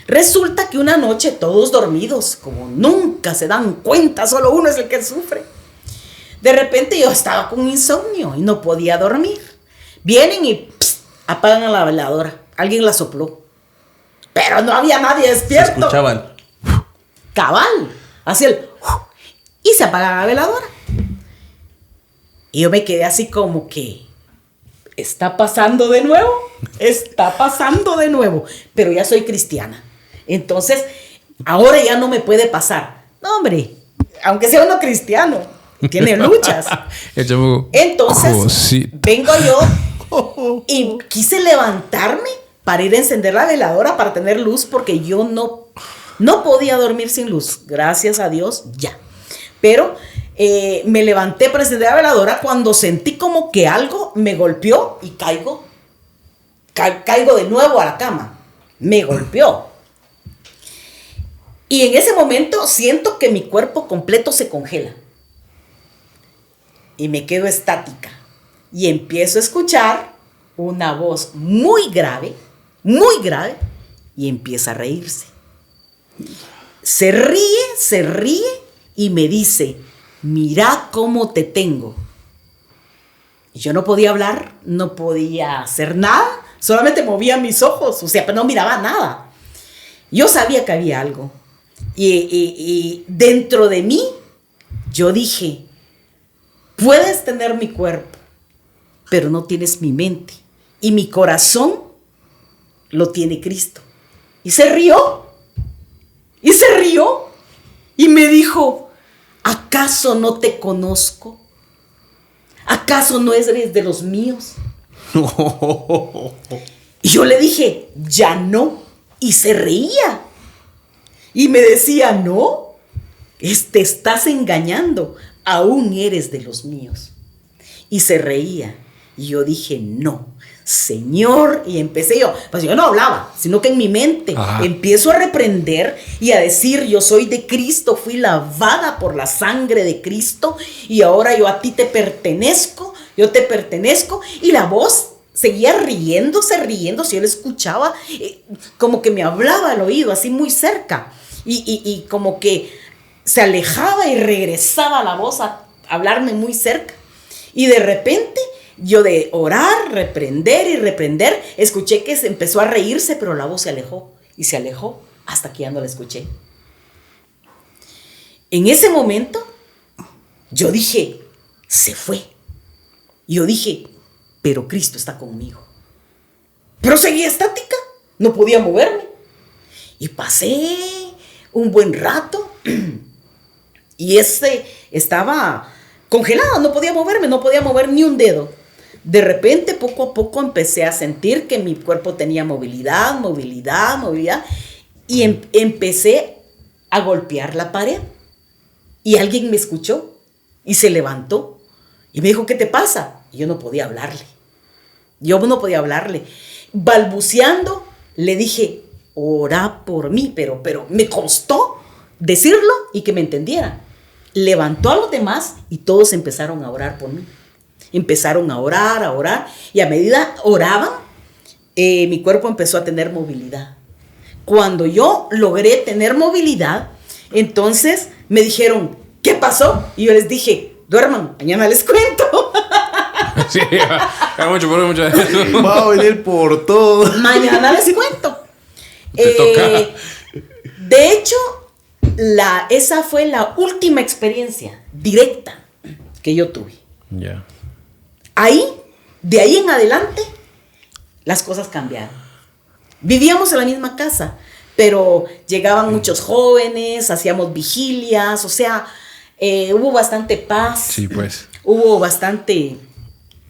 Resulta que una noche, todos dormidos, como nunca se dan cuenta, solo uno es el que sufre. De repente yo estaba con insomnio y no podía dormir. Vienen y apagan a la veladora. Alguien la sopló. Pero no había nadie despierto. Se escuchaban. Cabal. Así y se apaga la veladora. Y yo me quedé así como que está pasando de nuevo. Pero ya soy cristiana. Entonces, ahora ya no me puede pasar. No, hombre, aunque sea uno cristiano. tiene luchas. El chamuco. Entonces, Cosita. vengo yo y quise levantarme para ir a encender la veladora para tener luz porque yo no podía dormir sin luz. Gracias a Dios, ya. Pero me levanté para encender la veladora cuando sentí como que algo me golpeó y caigo de nuevo a la cama. Me golpeó. Y en ese momento siento que mi cuerpo completo se congela. Y me quedo estática. Y empiezo a escuchar una voz muy grave, y empieza a reírse. Se ríe y me dice, mira cómo te tengo. Y yo no podía hablar, no podía hacer nada, solamente movía mis ojos, o sea, pero no miraba nada. Yo sabía que había algo. Y dentro de mí, yo dije, puedes tener mi cuerpo, pero no tienes mi mente. Y mi corazón lo tiene Cristo. Y se rió. Y me dijo, ¿acaso no te conozco? ¿Acaso no eres de los míos? Y yo le dije, ya no. Y se reía. Y me decía, no, te estás engañando. Aún eres de los míos. Y se reía. Y yo dije, no, Señor. Y empecé pues yo no hablaba, sino que en mi mente empiezo a reprender y a decir, yo soy de Cristo, fui lavada por la sangre de Cristo y ahora yo a ti te pertenezco, yo te pertenezco. Y la voz seguía riéndose, yo le escuchaba como que me hablaba al oído, así muy cerca. Y como que se alejaba y regresaba la voz a hablarme muy cerca. Y de repente, yo de orar, reprender, escuché que se empezó a reírse, pero la voz se alejó hasta que ya no la escuché. En ese momento, yo dije, se fue. Yo dije, pero Cristo está conmigo. Pero seguía estática, no podía moverme. Y pasé un buen rato y estaba congelada, no podía moverme, no podía mover ni un dedo. De repente, poco a poco, empecé a sentir que mi cuerpo tenía movilidad, y empecé a golpear la pared. Y alguien me escuchó y se levantó y me dijo, ¿qué te pasa? Y yo no podía hablarle. Balbuceando, le dije, ora por mí, pero me costó decirlo y que me entendiera. Levantó a los demás y todos empezaron a orar por mí. Empezaron a orar, y a medida oraban, mi cuerpo empezó a tener movilidad. Cuando yo logré tener movilidad, entonces me dijeron, ¿qué pasó? Y yo les dije, duerman, mañana les cuento. Sí, mucho de eso. Va a venir por todo. Mañana les cuento. Te toca. De hecho, esa fue la última experiencia directa que yo tuve. Ya. De ahí en adelante, las cosas cambiaron. Vivíamos en la misma casa, pero llegaban muchos jóvenes, hacíamos vigilias, o sea, hubo bastante paz. Sí, pues. Hubo bastante...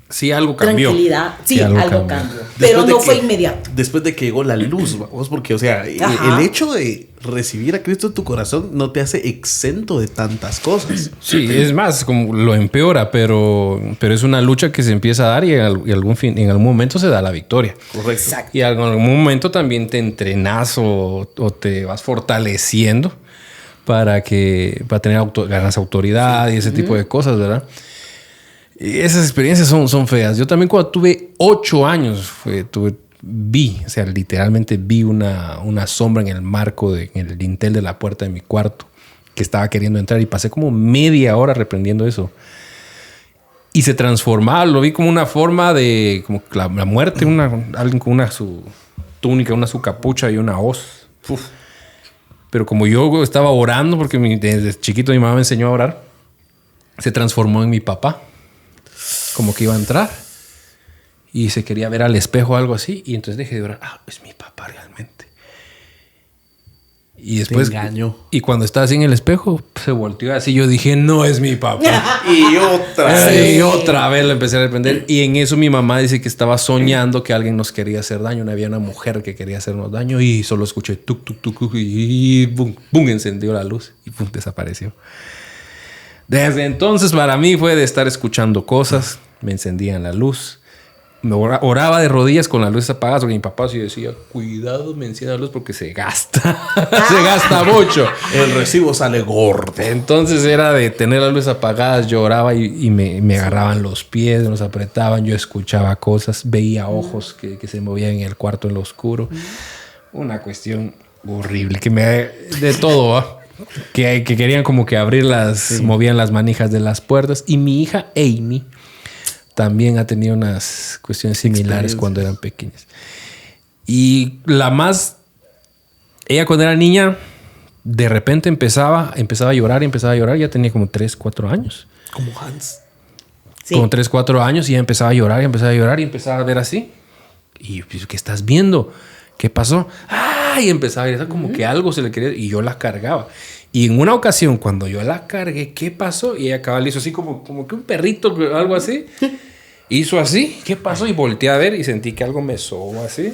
Sí, algo cambió. Tranquilidad. Sí, algo cambió. Después Pero de no que- fue inmediato. Después de que llegó la luz, vamos, porque, o sea, Ajá. el hecho de recibir a Cristo en tu corazón no te hace exento de tantas cosas. Sí, es más, como lo empeora, pero es una lucha que se empieza a dar y en algún momento se da la victoria. Correcto. Exacto. Y en algún momento también te entrenas o te vas fortaleciendo para tener ganas de autoridad y ese tipo de cosas, ¿verdad? Y esas experiencias son feas. Yo también cuando tuve 8 años literalmente vi una sombra en el marco, en el dintel de la puerta de mi cuarto que estaba queriendo entrar y pasé como media hora reprendiendo eso. Y se transformaba, lo vi como una forma de como la muerte, alguien con su túnica, su capucha y una hoz. Uf. Pero como yo estaba orando, porque desde chiquito mi mamá me enseñó a orar, se transformó en mi papá. Como que iba a entrar y se quería ver al espejo o algo así. Y entonces dejé de orar. Es mi papá realmente. Y después, Te engañó. y cuando estaba así en el espejo, se volteó así. Yo dije, no es mi papá. Y otra. Y otra vez lo empecé a arrepender. Y en eso mi mamá dice que estaba soñando que alguien nos quería hacer daño. Había una mujer que quería hacernos daño. Y solo escuché tuk, tuk, tuk, tuk, y boom, boom, encendió la luz. Y pum, desapareció. Desde entonces para mí fue de estar escuchando cosas. Me encendían la luz. Me oraba de rodillas con las luces apagadas. Porque mi papá sí decía, cuidado, me encienda la luz porque se gasta. Se gasta mucho. El recibo sale gordo. Entonces era de tener las luces apagadas, lloraba y me agarraban los pies, nos apretaban, yo escuchaba cosas, veía ojos que se movían en el cuarto en lo oscuro. Una cuestión horrible, de todo, ¿va? Que querían como que abrir movían las manijas de las puertas. Y mi hija Amy también ha tenido unas cuestiones similares cuando eran pequeñas. Y ella cuando era niña, de repente empezaba a llorar, ya tenía como 3, 4 años. Como Hans. Sí. Como 3, 4 años y ella empezaba a llorar y empezaba a ver así. Y pues, ¿qué estás viendo? ¿Qué pasó? ¡Ah! Y empezaba a ver como que algo se le quería y yo la cargaba. Y en una ocasión cuando yo la cargué, ¿qué pasó? Y ella cabal hizo así como que un perrito, algo así. Hizo así, ¿qué pasó? Y volteé a ver y sentí que algo me sobó así.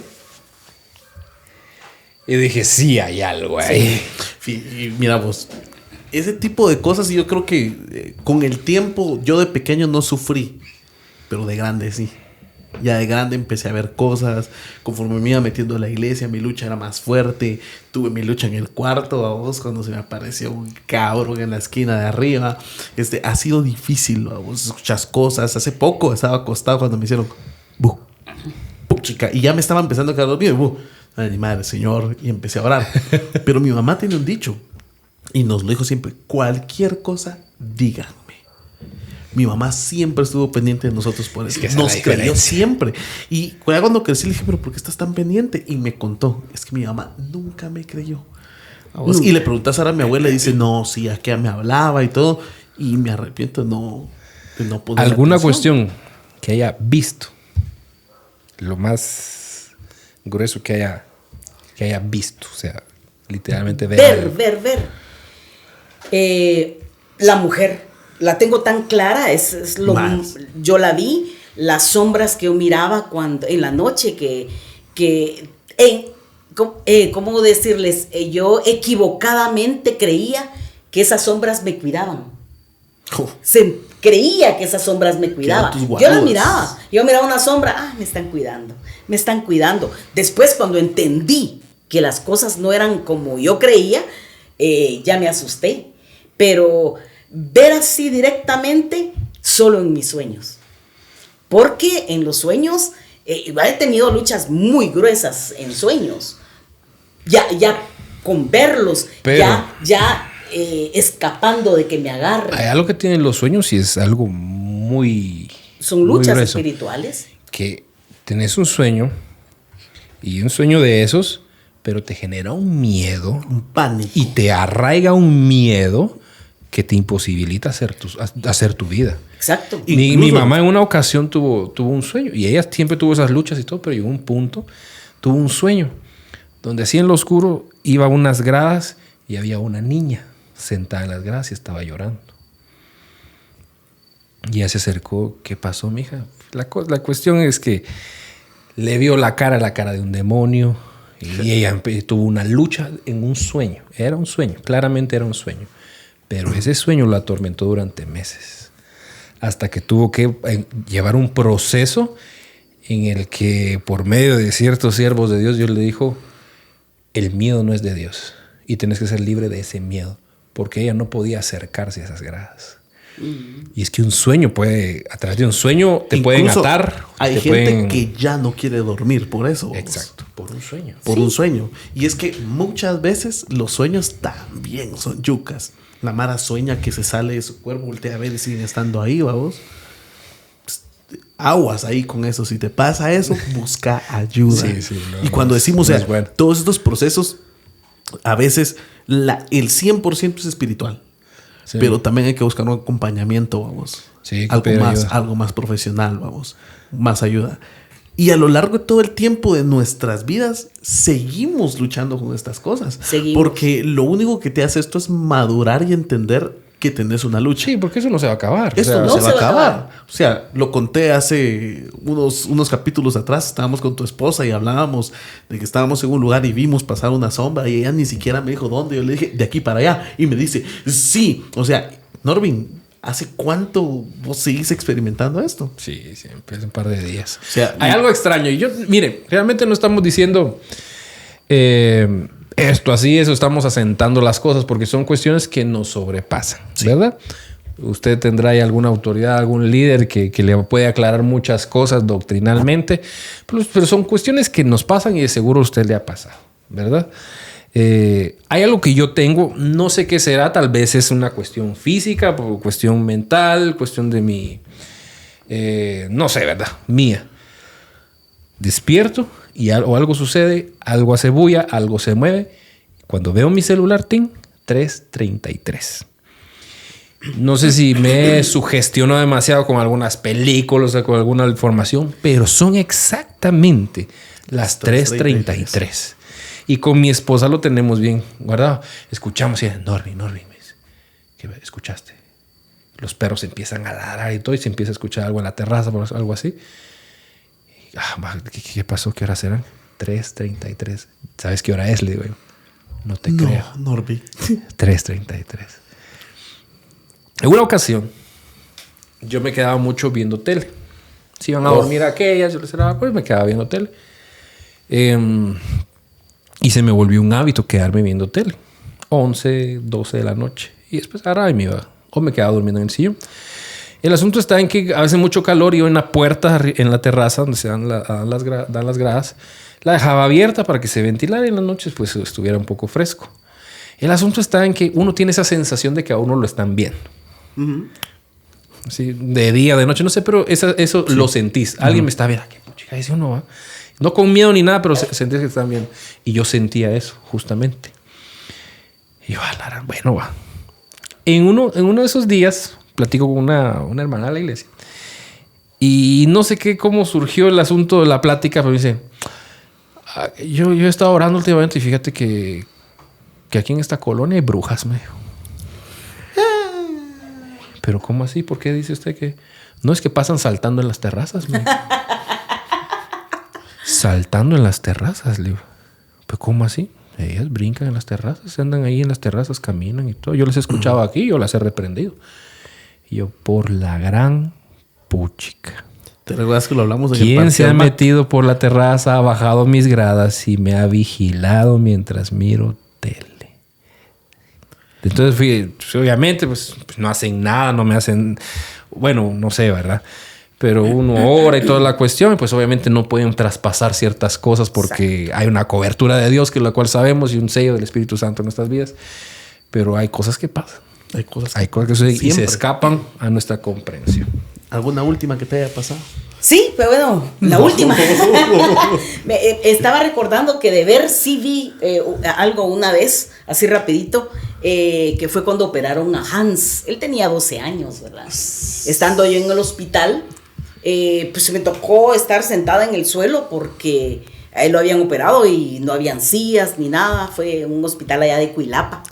Y dije, sí, hay algo ahí. Sí. Y mira vos, ese tipo de cosas yo creo que con el tiempo yo de pequeño no sufrí, pero de grande sí. Ya de grande empecé a ver cosas. Conforme me iba metiendo a la iglesia, mi lucha era más fuerte. Tuve mi lucha en el cuarto, a vos, cuando se me apareció un cabrón en la esquina de arriba. Ha sido difícil, a vos escuchas cosas. Hace poco estaba acostado cuando me hicieron bu, bu, chica. Y ya me estaba empezando a quedar dormido. Bu, ay, mi madre, Señor. Y empecé a orar. Pero mi mamá tiene un dicho. Y nos lo dijo siempre. Cualquier cosa, díganme. Mi mamá siempre estuvo pendiente de nosotros por eso. Es que nos creyó siempre. Y cuando crecí le dije, pero ¿por qué estás tan pendiente? Y me contó, es que mi mamá nunca me creyó. Y le preguntas ahora a mi abuela y dice, no, sí, a qué me hablaba y todo. Y me arrepiento de no poner ¿Alguna atención. cuestión que haya visto? Lo más grueso que haya visto. O sea, literalmente Ver. La mujer. La tengo tan clara, yo la vi, las sombras que yo miraba en la noche, ¿cómo decirles? Yo equivocadamente creía que esas sombras me cuidaban. Creía que esas sombras me cuidaban. Yo las miraba, una sombra, me están cuidando. Después cuando entendí que las cosas no eran como yo creía, ya me asusté, pero ver así directamente solo en mis sueños, porque en los sueños he tenido luchas muy gruesas en sueños, ya con verlos, pero ya escapando de que me agarren. Hay algo que tienen los sueños y es algo muy... Son luchas grueso, espirituales. Que tenés un sueño y un sueño de esos, pero te genera un miedo, Un pánico. y te arraiga un miedo que te imposibilita hacer tu vida. Exacto. Mi mamá en una ocasión tuvo un sueño y ella siempre tuvo esas luchas y todo, pero llegó un punto, tuvo un sueño donde así en lo oscuro iba a unas gradas y había una niña sentada en las gradas y estaba llorando. Y ella se acercó, ¿qué pasó, mija? La cuestión es que le vio la cara de un demonio y ella tuvo una lucha en un sueño. Era un sueño, claramente era un sueño. Pero ese sueño la atormentó durante meses. Hasta que tuvo que llevar un proceso en el que por medio de ciertos siervos de Dios le dijo, el miedo no es de Dios y tienes que ser libre de ese miedo, porque ella no podía acercarse a esas gradas. Y es que un sueño a través de un sueño te pueden atar. Hay gente que ya no quiere dormir por eso. Exacto, por un sueño. Por un sueño. Y es que muchas veces los sueños también son yucas. La mara sueña que se sale de su cuerpo, voltea a ver y siguen estando ahí, vamos. Aguas ahí con eso. Si te pasa eso, busca ayuda. Sí, y cuando decimos, no es bueno. Todos estos procesos, a veces el 100% es espiritual. Sí. Pero también hay que buscar un acompañamiento, vamos. Sí, algo más profesional, vamos. Más ayuda. Y a lo largo de todo el tiempo de nuestras vidas, seguimos luchando con estas cosas. Seguimos. Porque lo único que te hace esto es madurar y entender que tenés una lucha. Sí, porque eso no se va a acabar. Esto O sea, no se va a acabar. O sea, lo conté hace unos capítulos atrás. Estábamos con tu esposa y hablábamos de que estábamos en un lugar y vimos pasar una sombra y ella ni siquiera me dijo dónde. Yo le dije, de aquí para allá. Y me dice, sí. O sea, Norvin, ¿hace cuánto vos seguís experimentando esto? Sí, siempre es un par de días. O sea, hay algo extraño. Y mire, realmente no estamos diciendo esto así, eso, estamos asentando las cosas porque son cuestiones que nos sobrepasan, ¿verdad? Usted tendrá ahí alguna autoridad, algún líder que le puede aclarar muchas cosas doctrinalmente, pero son cuestiones que nos pasan y de seguro a usted le ha pasado, ¿verdad? Hay algo que yo tengo, no sé qué será, tal vez es una cuestión física, cuestión mental, cuestión de mi, no sé, ¿verdad? Mía. Despierto y algo sucede, algo hace bulla, algo se mueve. Cuando veo mi celular, 3:33. No sé si me sugestiono demasiado con algunas películas o con alguna información, pero son exactamente las 3:33. Y con mi esposa lo tenemos bien guardado. Escuchamos y Norvin, me dice, ¿qué escuchaste? Los perros empiezan a ladrar y todo, y se empieza a escuchar algo en la terraza, algo así. ¿Qué pasó? ¿Qué hora serán? 3:33. ¿Sabes qué hora es? Le digo yo. No te creo. Norby. 3:33. En una ocasión, yo me quedaba mucho viendo tele. Si iban a dormir aquellas, yo les cerraba, pues me quedaba viendo tele. Y se me volvió un hábito quedarme viendo tele. 11, 12 de la noche. Y después agarraba y me iba. O me quedaba durmiendo en el sillón. El asunto está en que hace mucho calor y yo en la puerta, en la terraza donde se dan las gradas, la dejaba abierta para que se ventilara y en las noches pues estuviera un poco fresco. El asunto está en que uno tiene esa sensación de que a uno lo están viendo. Uh-huh. Sí, de día, de noche, no sé, pero eso sí. Lo sentís. Alguien me está viendo. ¿Qué chica dice uno? ¿Va? No con miedo ni nada, pero sentís que están viendo. Y yo sentía eso, justamente. Y yo, bueno, va. En uno de esos días, platico con una hermana de la iglesia. Y no sé cómo surgió el asunto de la plática, pero dice, yo he estado orando últimamente y fíjate que aquí en esta colonia hay brujas, me dijo. ¿Pero cómo así? ¿Por qué dice usted que...? No, es que pasan saltando en las terrazas, me dijo. Saltando en las terrazas, le digo. ¿Pero cómo así? Ellas brincan en las terrazas, andan ahí en las terrazas, caminan y todo. Yo les escuchaba aquí, yo las he reprendido. Y yo, por la gran puchica. ¿Te recuerdas que lo hablamos en el ¿Quién se ha metido por la terraza, ha bajado mis gradas y me ha vigilado mientras miro tele? Entonces, obviamente, pues no hacen nada, no me hacen... Bueno, no sé, ¿verdad? Pero uno ora y toda la cuestión, y pues obviamente no pueden traspasar ciertas cosas porque hay una cobertura de Dios, que es la cual sabemos, y un sello del Espíritu Santo en nuestras vidas. Pero hay cosas que pasan. Hay cosas que suceden y se escapan a nuestra comprensión. ¿Alguna última que te haya pasado? Sí, pero bueno, la última. Estaba recordando que de ver sí vi algo una vez, así rapidito, que fue cuando operaron a Hans. Él tenía 12 años, ¿verdad? Estando yo en el hospital, pues me tocó estar sentada en el suelo porque a él lo habían operado y no habían sillas ni nada. Fue un hospital allá de Cuilapa.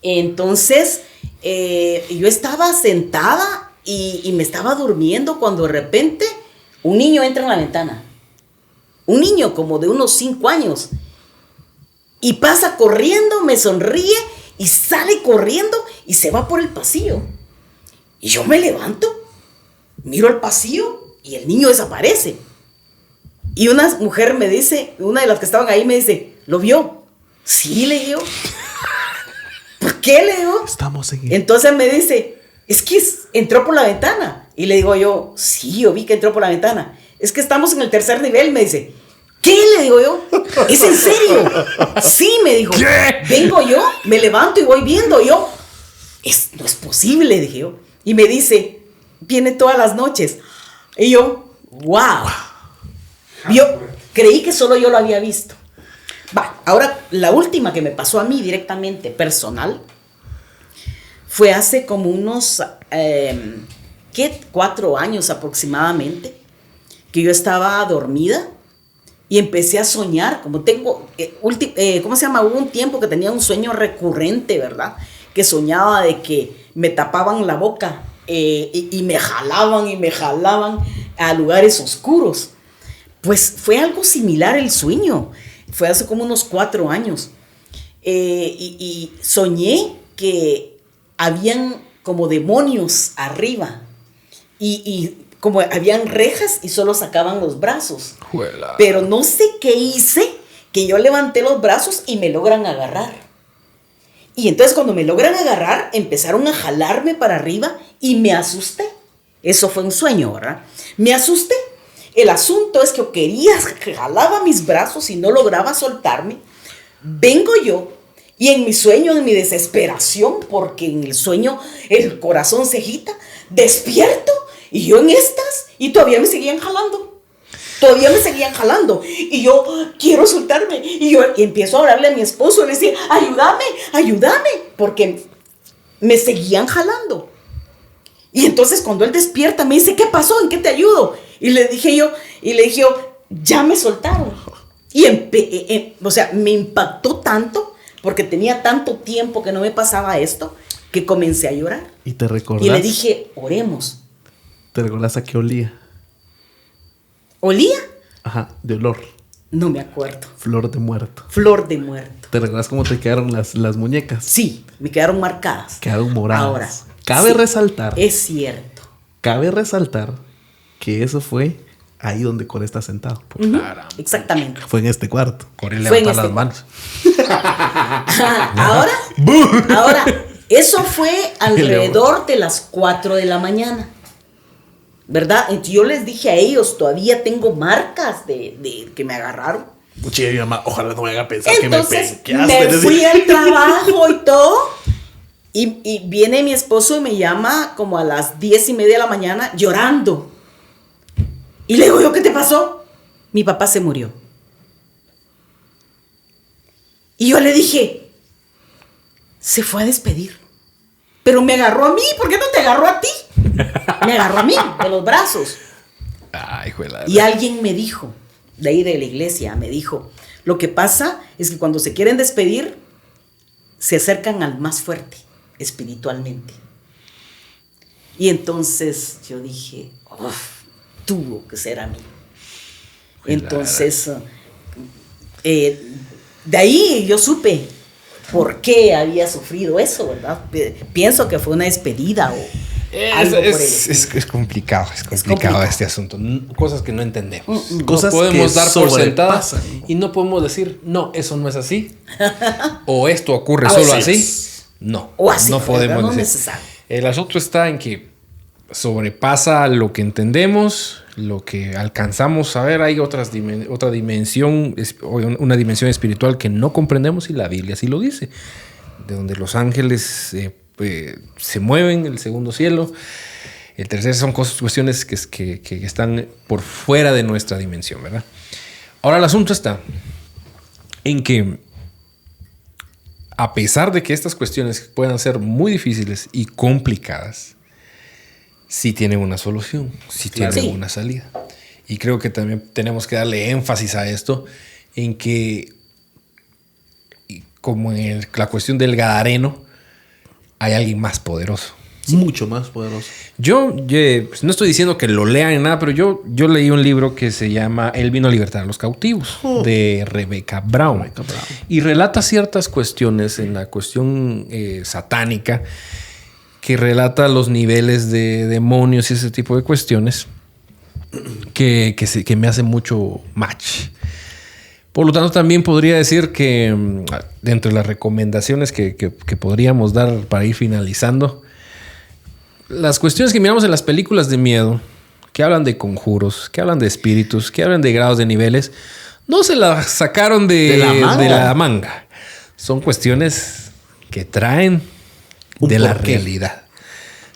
Entonces, yo estaba sentada y me estaba durmiendo cuando de repente un niño entra en la ventana. Un niño como de unos 5 años. Y pasa corriendo, me sonríe y sale corriendo y se va por el pasillo. Y yo me levanto, miro el pasillo y el niño desaparece. Y una mujer me dice, una de las que estaban ahí me dice, ¿lo vio? Sí, le digo. ¿Por qué, le digo? Estamos en... Entonces me dice, es que entró por la ventana. Y le digo yo, sí, yo vi que entró por la ventana. Es que estamos en el 3er nivel, me dice. ¿Qué? Le digo yo. ¿Es en serio? Sí, me dijo. ¿Qué? Vengo yo, me levanto y voy viendo yo. No es posible, dije yo. Y me dice, viene todas las noches. Y yo, wow. Yo creí que solo yo lo había visto. Va, ahora la última que me pasó a mí directamente, personal, fue hace como unos 4 años aproximadamente, que yo estaba dormida y empecé a soñar, como tengo, ¿cómo se llama? Hubo un tiempo que tenía un sueño recurrente, ¿verdad? Que soñaba de que me tapaban la boca y me jalaban a lugares oscuros. Pues fue algo similar el sueño. Fue hace como unos 4 años. Y soñé que habían como demonios arriba. Y como habían rejas y solo sacaban los brazos. Juela. Pero no sé qué hice, que yo levanté los brazos y me logran agarrar. Y entonces cuando me logran agarrar, empezaron a jalarme para arriba y me asusté. Eso fue un sueño, ¿verdad? Me asusté. El asunto es que yo jalaba mis brazos y no lograba soltarme. Vengo yo y en mi sueño, en mi desesperación, porque en el sueño el corazón se agita, despierto y yo en estas y todavía me seguían jalando. Y yo quiero soltarme. Y empiezo a hablarle a mi esposo y le decía, ayúdame, porque me seguían jalando. Y entonces cuando él despierta me dice, ¿qué pasó? ¿En qué te ayudo? Y le dije yo, ya me soltaron. Y me impactó tanto, porque tenía tanto tiempo que no me pasaba esto, que comencé a llorar. ¿Y te recordás? Y le dije, oremos. ¿Te recordás a qué olía? ¿Olía? Ajá, de olor. No me acuerdo. Flor de muerto. Flor de muerto. ¿Te recordás cómo te quedaron las muñecas? Sí, me quedaron marcadas. Quedaron moradas. Ahora, Cabe sí, resaltar. Es cierto. Cabe resaltar que eso fue ahí donde Core está sentado. Exactamente. Fue en este cuarto. Corre, Fue en levantar este- las manos. Ahora, eso fue alrededor de las 4 de la mañana. ¿Verdad? Entonces yo les dije a ellos, todavía tengo marcas de que me agarraron. Pucha, mi mamá, ojalá no me haga pensar Entonces que me penqueaste. me fui al trabajo y todo. Y viene mi esposo y me llama como a las 10:30 de la mañana llorando. Y le digo yo, ¿qué te pasó? Mi papá se murió. Y yo le dije, se fue a despedir. Pero me agarró a mí, ¿por qué no te agarró a ti? Me agarró a mí, de los brazos. Ay, juela. Y alguien me dijo, de ahí de la iglesia, me dijo, lo que pasa es que cuando se quieren despedir, se acercan al más fuerte, espiritualmente. Y entonces yo dije, tuvo que ser a mí. Entonces, de ahí yo supe por qué había sufrido eso, ¿verdad? Pienso que fue una despedida o algo por el estilo. Es complicado, complicado. este asunto. Cosas que no entendemos. Cosas no podemos que dar por sentadas sobrepasan. y no podemos decir, no, eso no es así. O esto ocurre A solo veces. así. No, O así, no ¿verdad? podemos No decir. necesario. El asunto está en que sobrepasa lo que entendemos, lo que alcanzamos a ver. Hay otra dimensión, una dimensión espiritual que no comprendemos y la Biblia así lo dice. De donde los ángeles se mueven, el segundo cielo. El tercer son cuestiones que están por fuera de nuestra dimensión, ¿verdad? Ahora el asunto está en que a pesar de que estas cuestiones puedan ser muy difíciles y complicadas, sí tienen una solución, sí tienen Sí. una salida. Y creo que también tenemos que darle énfasis a esto, en que, como en la cuestión del Gadareno, hay alguien más poderoso. Mucho más poderoso. Yo pues, no estoy diciendo que lo lean en nada, pero yo leí un libro que se llama Él vino a libertar a los cautivos, de Rebecca Brown. Y relata ciertas cuestiones en la cuestión satánica, que relata los niveles de demonios y ese tipo de cuestiones que me hace mucho match. Por lo tanto, también podría decir que dentro de las recomendaciones que podríamos dar para ir finalizando, las cuestiones que miramos en las películas de miedo, que hablan de conjuros, que hablan de espíritus, que hablan de grados de niveles, no se las sacaron de la manga. Son cuestiones que traen de la realidad,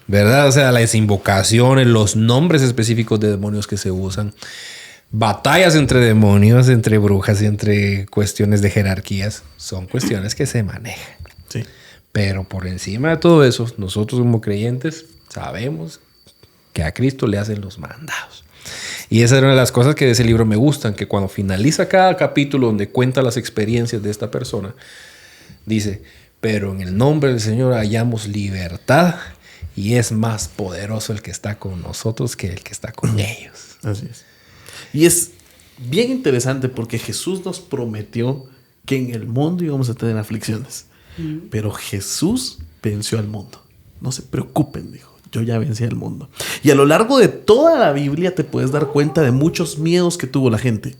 ¿verdad? O sea, las invocaciones, los nombres específicos de demonios que se usan, batallas entre demonios, entre brujas y entre cuestiones de jerarquías, son cuestiones que se manejan. Sí. Pero por encima de todo eso, nosotros como creyentes sabemos que a Cristo le hacen los mandados. Y esa era una de las cosas que de ese libro me gustan, que cuando finaliza cada capítulo donde cuenta las experiencias de esta persona, dice, pero en el nombre del Señor hallamos libertad y es más poderoso el que está con nosotros que el que está con ellos. Así es. Y es bien interesante porque Jesús nos prometió que en el mundo íbamos a tener aflicciones. Pero Jesús venció al mundo. No se preocupen, dijo. Yo ya vencí al mundo. Y a lo largo de toda la Biblia te puedes dar cuenta de muchos miedos que tuvo la gente.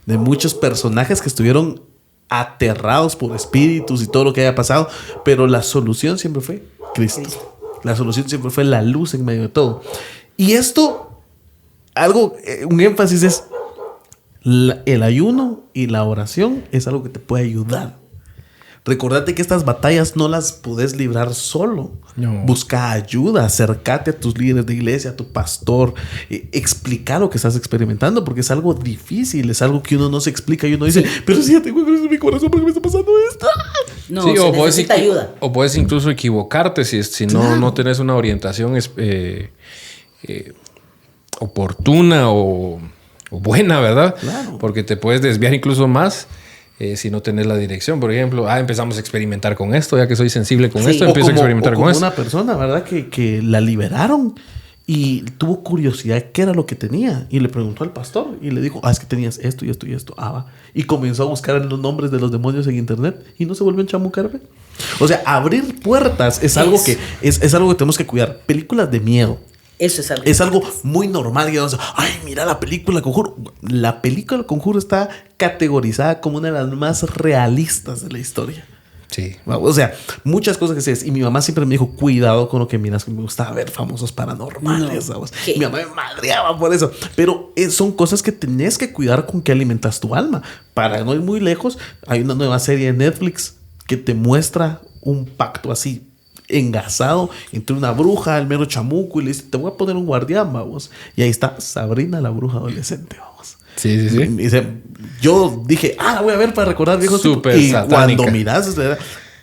De muchos personajes que estuvieron aterrados por espíritus y todo lo que haya pasado. Pero la solución siempre fue Cristo. La solución siempre fue la luz en medio de todo. Y esto, un énfasis es el ayuno y la oración es algo que te puede ayudar. Recordate que estas batallas no las puedes librar solo. No. Busca ayuda, acércate a tus líderes de iglesia, a tu pastor, explica lo que estás experimentando, porque es algo difícil, es algo que uno no se explica y uno dice, pero si ya tengo Cristo en mi corazón, ¿por qué me está pasando esto? No, sí, o necesita ayuda. O puedes incluso equivocarte si no tenés una orientación oportuna o buena, ¿verdad? Claro. Porque te puedes desviar incluso más. Si no tenés la dirección, por ejemplo, empezamos a experimentar con esto, ya que soy sensible con esto, empiezo a experimentar con esto. Una persona, ¿verdad? Que la liberaron y tuvo curiosidad qué era lo que tenía y le preguntó al pastor y le dijo, es que tenías esto y esto y esto. Y comenzó a buscar los nombres de los demonios en internet y no se volvió a chamucar. O sea, abrir puertas es algo que es algo que tenemos que cuidar. Películas de miedo. Eso es algo muy normal. Mira la película Conjuro. La película Conjuro está categorizada como una de las más realistas de la historia. Sí. O sea, muchas cosas que se y mi mamá siempre me dijo, cuidado con lo que miras, que me gustaba ver famosos paranormales. No. Mi mamá me madreaba por eso. Pero son cosas que tenés que cuidar con que alimentas tu alma. Para no ir muy lejos, hay una nueva serie de Netflix que te muestra un pacto así engasado entre una bruja, el mero chamuco, y le dice, te voy a poner un guardián, vamos. Y ahí está Sabrina, la bruja adolescente, vamos. Sí. Y dice, yo dije, la voy a ver para recordar viejos. Y satánica. Cuando miras,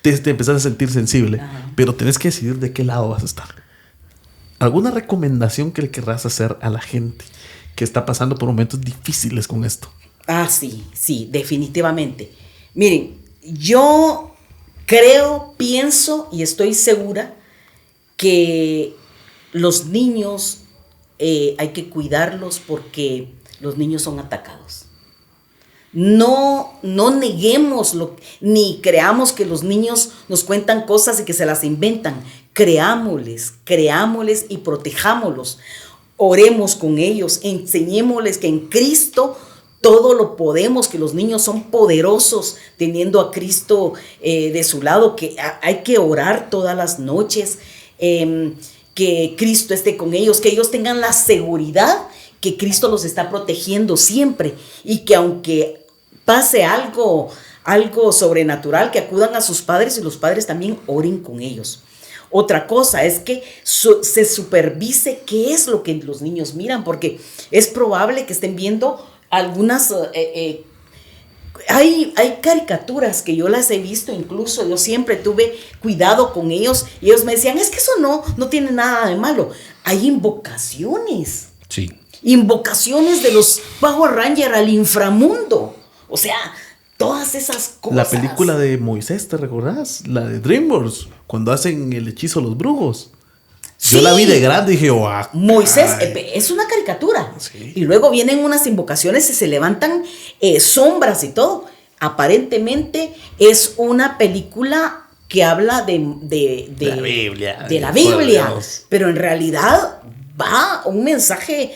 te empezás a sentir sensible. Pero tenés que decidir de qué lado vas a estar. ¿Alguna recomendación que le querrás hacer a la gente que está pasando por momentos difíciles con esto? Sí, definitivamente. Miren, yo creo, pienso y estoy segura que los niños hay que cuidarlos porque los niños son atacados. No neguemos ni creamos que los niños nos cuentan cosas y que se las inventan. Creámosles y protejámoslos. Oremos con ellos, enseñémosles que en Cristo todo lo podemos, que los niños son poderosos teniendo a Cristo de su lado, que hay que orar todas las noches, que Cristo esté con ellos, que ellos tengan la seguridad que Cristo los está protegiendo siempre y que aunque pase algo sobrenatural, que acudan a sus padres y los padres también oren con ellos. Otra cosa es que se supervise qué es lo que los niños miran, porque es probable que estén viendo algunas hay caricaturas que yo las he visto, incluso yo siempre tuve cuidado con ellos y ellos me decían, es que eso no tiene nada de malo. Hay invocaciones. Sí. Invocaciones de los Power Rangers al inframundo. O sea, todas esas cosas. La película de Moisés, ¿te recordás? La de DreamWorks, cuando hacen el hechizo a los brujos. Yo la vi de grande y dije, Moisés es una caricatura. Sí. Y luego vienen unas invocaciones y se levantan sombras y todo. Aparentemente es una película que habla de la Biblia. De la Biblia. Pero en realidad va un mensaje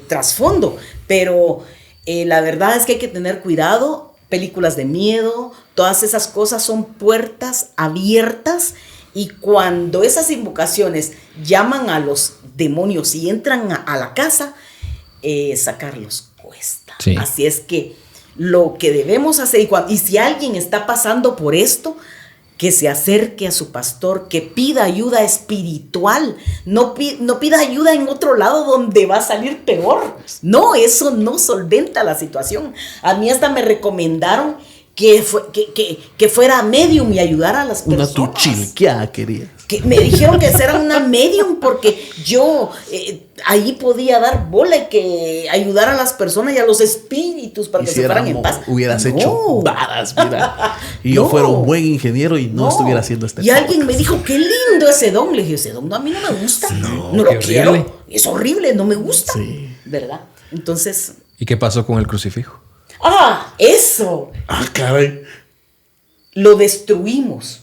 trasfondo. Pero la verdad es que hay que tener cuidado. Películas de miedo, todas esas cosas son puertas abiertas. Y cuando esas invocaciones llaman a los demonios y entran a la casa, sacarlos cuesta. Sí. Así es que lo que debemos hacer, y si alguien está pasando por esto, que se acerque a su pastor, que pida ayuda espiritual, no pida ayuda en otro lado donde va a salir peor. No, eso no solventa la situación. A mí hasta me recomendaron que fuera medium y ayudara a las Una personas. tuchilqueada querías. Que me dijeron que era una medium porque yo ahí podía dar bola y que ayudar a las personas y a los espíritus para que se fueran en paz. Hubieras No. hecho varas, mira. Y yo No. fuera un buen ingeniero y no estuviera haciendo este Y alguien me podcast. dijo, qué lindo ese don. Le dije, ese don no, a mí no me gusta. No qué lo quiero. horrible. Es horrible, no me gusta. Sí. ¿Verdad? Entonces, ¿Y qué pasó con el crucifijo? eso. Ah, caray. Lo destruimos.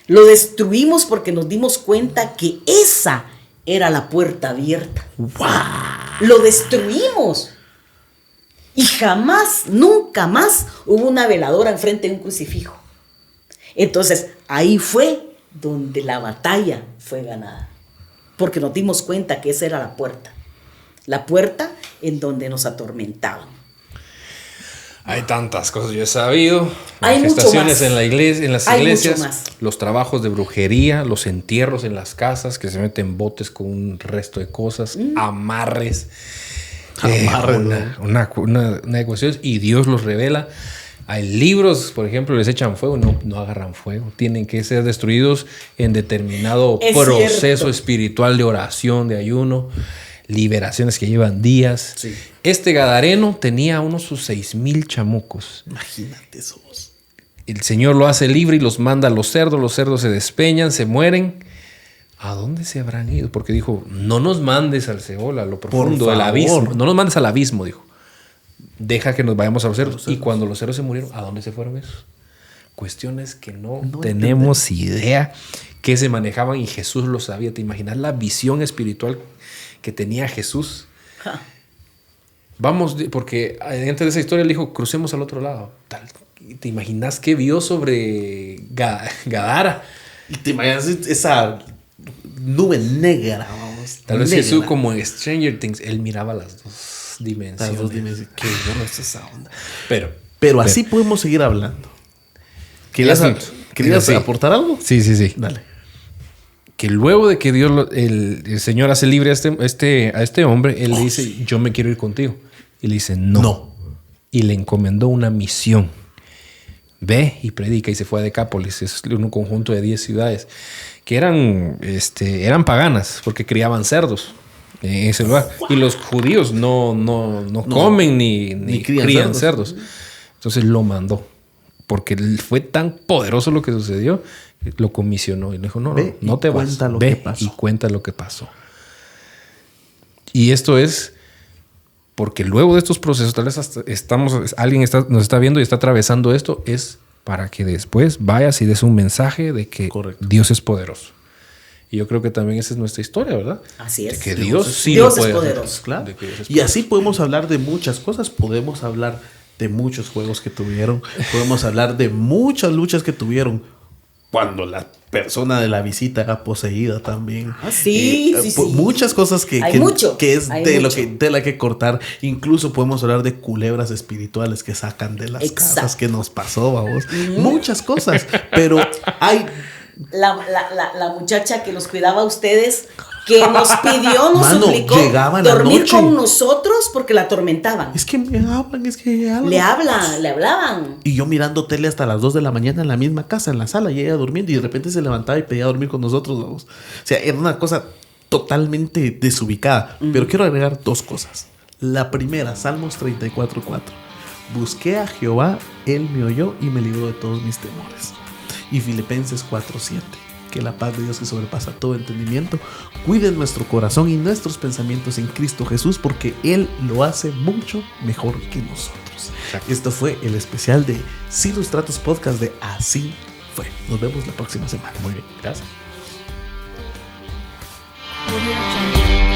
Lo destruimos porque nos dimos cuenta que esa era la puerta abierta. Lo destruimos. Y jamás, nunca más hubo una veladora enfrente de un crucifijo. Entonces, ahí fue donde la batalla fue ganada. Porque nos dimos cuenta que esa era la puerta. La puerta en donde nos atormentaban. Hay tantas cosas, yo he sabido. Hay mucho Manifestaciones más. en la iglesia, en las Hay mucho iglesias, más. los trabajos de brujería, los entierros en las casas, que se meten botes con un resto de cosas, amarres. Amarres, Una ecuación, y Dios los revela. Hay libros, por ejemplo, les echan fuego, no agarran fuego. Tienen que ser destruidos en determinado Es proceso cierto. espiritual de oración, de ayuno. Liberaciones que llevan días. Sí. Este gadareno tenía unos sus 6,000 chamucos. Imagínate eso vos. El Señor lo hace libre y los manda a los cerdos se despeñan, se mueren. ¿A dónde se habrán ido? Porque dijo, no nos mandes al Seol, a lo profundo, Por al favor. abismo. No nos mandes al abismo, dijo. Deja que nos vayamos a los cerdos. Y cuando los cerdos se murieron, ¿a dónde se fueron esos? Cuestiones que no tenemos idea que se manejaban y Jesús lo sabía. ¿Te imaginas la visión espiritual que tenía Jesús? Vamos, porque antes de esa historia él dijo, crucemos al otro lado. ¿Te imaginas qué vio sobre Gadara? Y te imaginas esa nube negra, vamos. Tal vez negra. Jesús, como en Stranger Things, él miraba las dos dimensiones. Las dos dimensiones. Qué bueno es esa onda. Pero Pero así podemos seguir hablando. ¿Querías Sí. aportar algo? Sí. Dale. Que luego de que Dios, el Señor hace libre a este hombre, él le dice, yo me quiero ir contigo. Y le dice, no. Y le encomendó una misión. Ve y predica. Y se fue a Decápolis. Es un conjunto de 10 ciudades que eran paganas porque criaban cerdos en ese lugar. Y los judíos no comen ni crían cerdos. Entonces lo mandó. Porque fue tan poderoso lo que sucedió, lo comisionó y le dijo, no te vas, ve y cuenta lo que pasó. Y esto es porque luego de estos procesos, tal vez alguien nos está viendo y está atravesando esto, es para que después vayas y des un mensaje de que Dios es poderoso. Y yo creo que también esa es nuestra historia, ¿verdad? Así es. De que Dios sí Dios lo puede es poderoso. hacer. Claro. De que Dios es Y así podemos hablar de muchas cosas. Podemos hablar de muchos juegos que tuvieron. Podemos hablar de muchas luchas que tuvieron cuando la persona de la visita era poseída también. Sí. Muchas cosas que Hay mucho, que es hay de mucho. de la que cortar. Incluso podemos hablar de culebras espirituales que sacan de las casas que nos pasó, vamos. Muchas cosas. Pero hay La muchacha que los cuidaba a ustedes, que nos pidió, nos Mano, suplicó llegaba en la dormir noche. con nosotros porque la atormentaban. Es que me hablan, es que hablan. Le hablaban. Y yo mirando tele hasta las 2 de la mañana en la misma casa, en la sala, y ella durmiendo, y de repente se levantaba y pedía dormir con nosotros, vamos. O sea, era una cosa totalmente desubicada. Pero quiero agregar 2 cosas. La primera, Salmos 34:4. Busqué a Jehová, él me oyó y me libró de todos mis temores. Y Filipenses 4:7. Que la paz de Dios que sobrepasa todo entendimiento cuide nuestro corazón y nuestros pensamientos en Cristo Jesús, porque Él lo hace mucho mejor que nosotros. Exacto. Esto fue el especial de Silus Stratus Podcast de Así Fue. Nos vemos la próxima semana. Muy bien, gracias. Audio Jungle.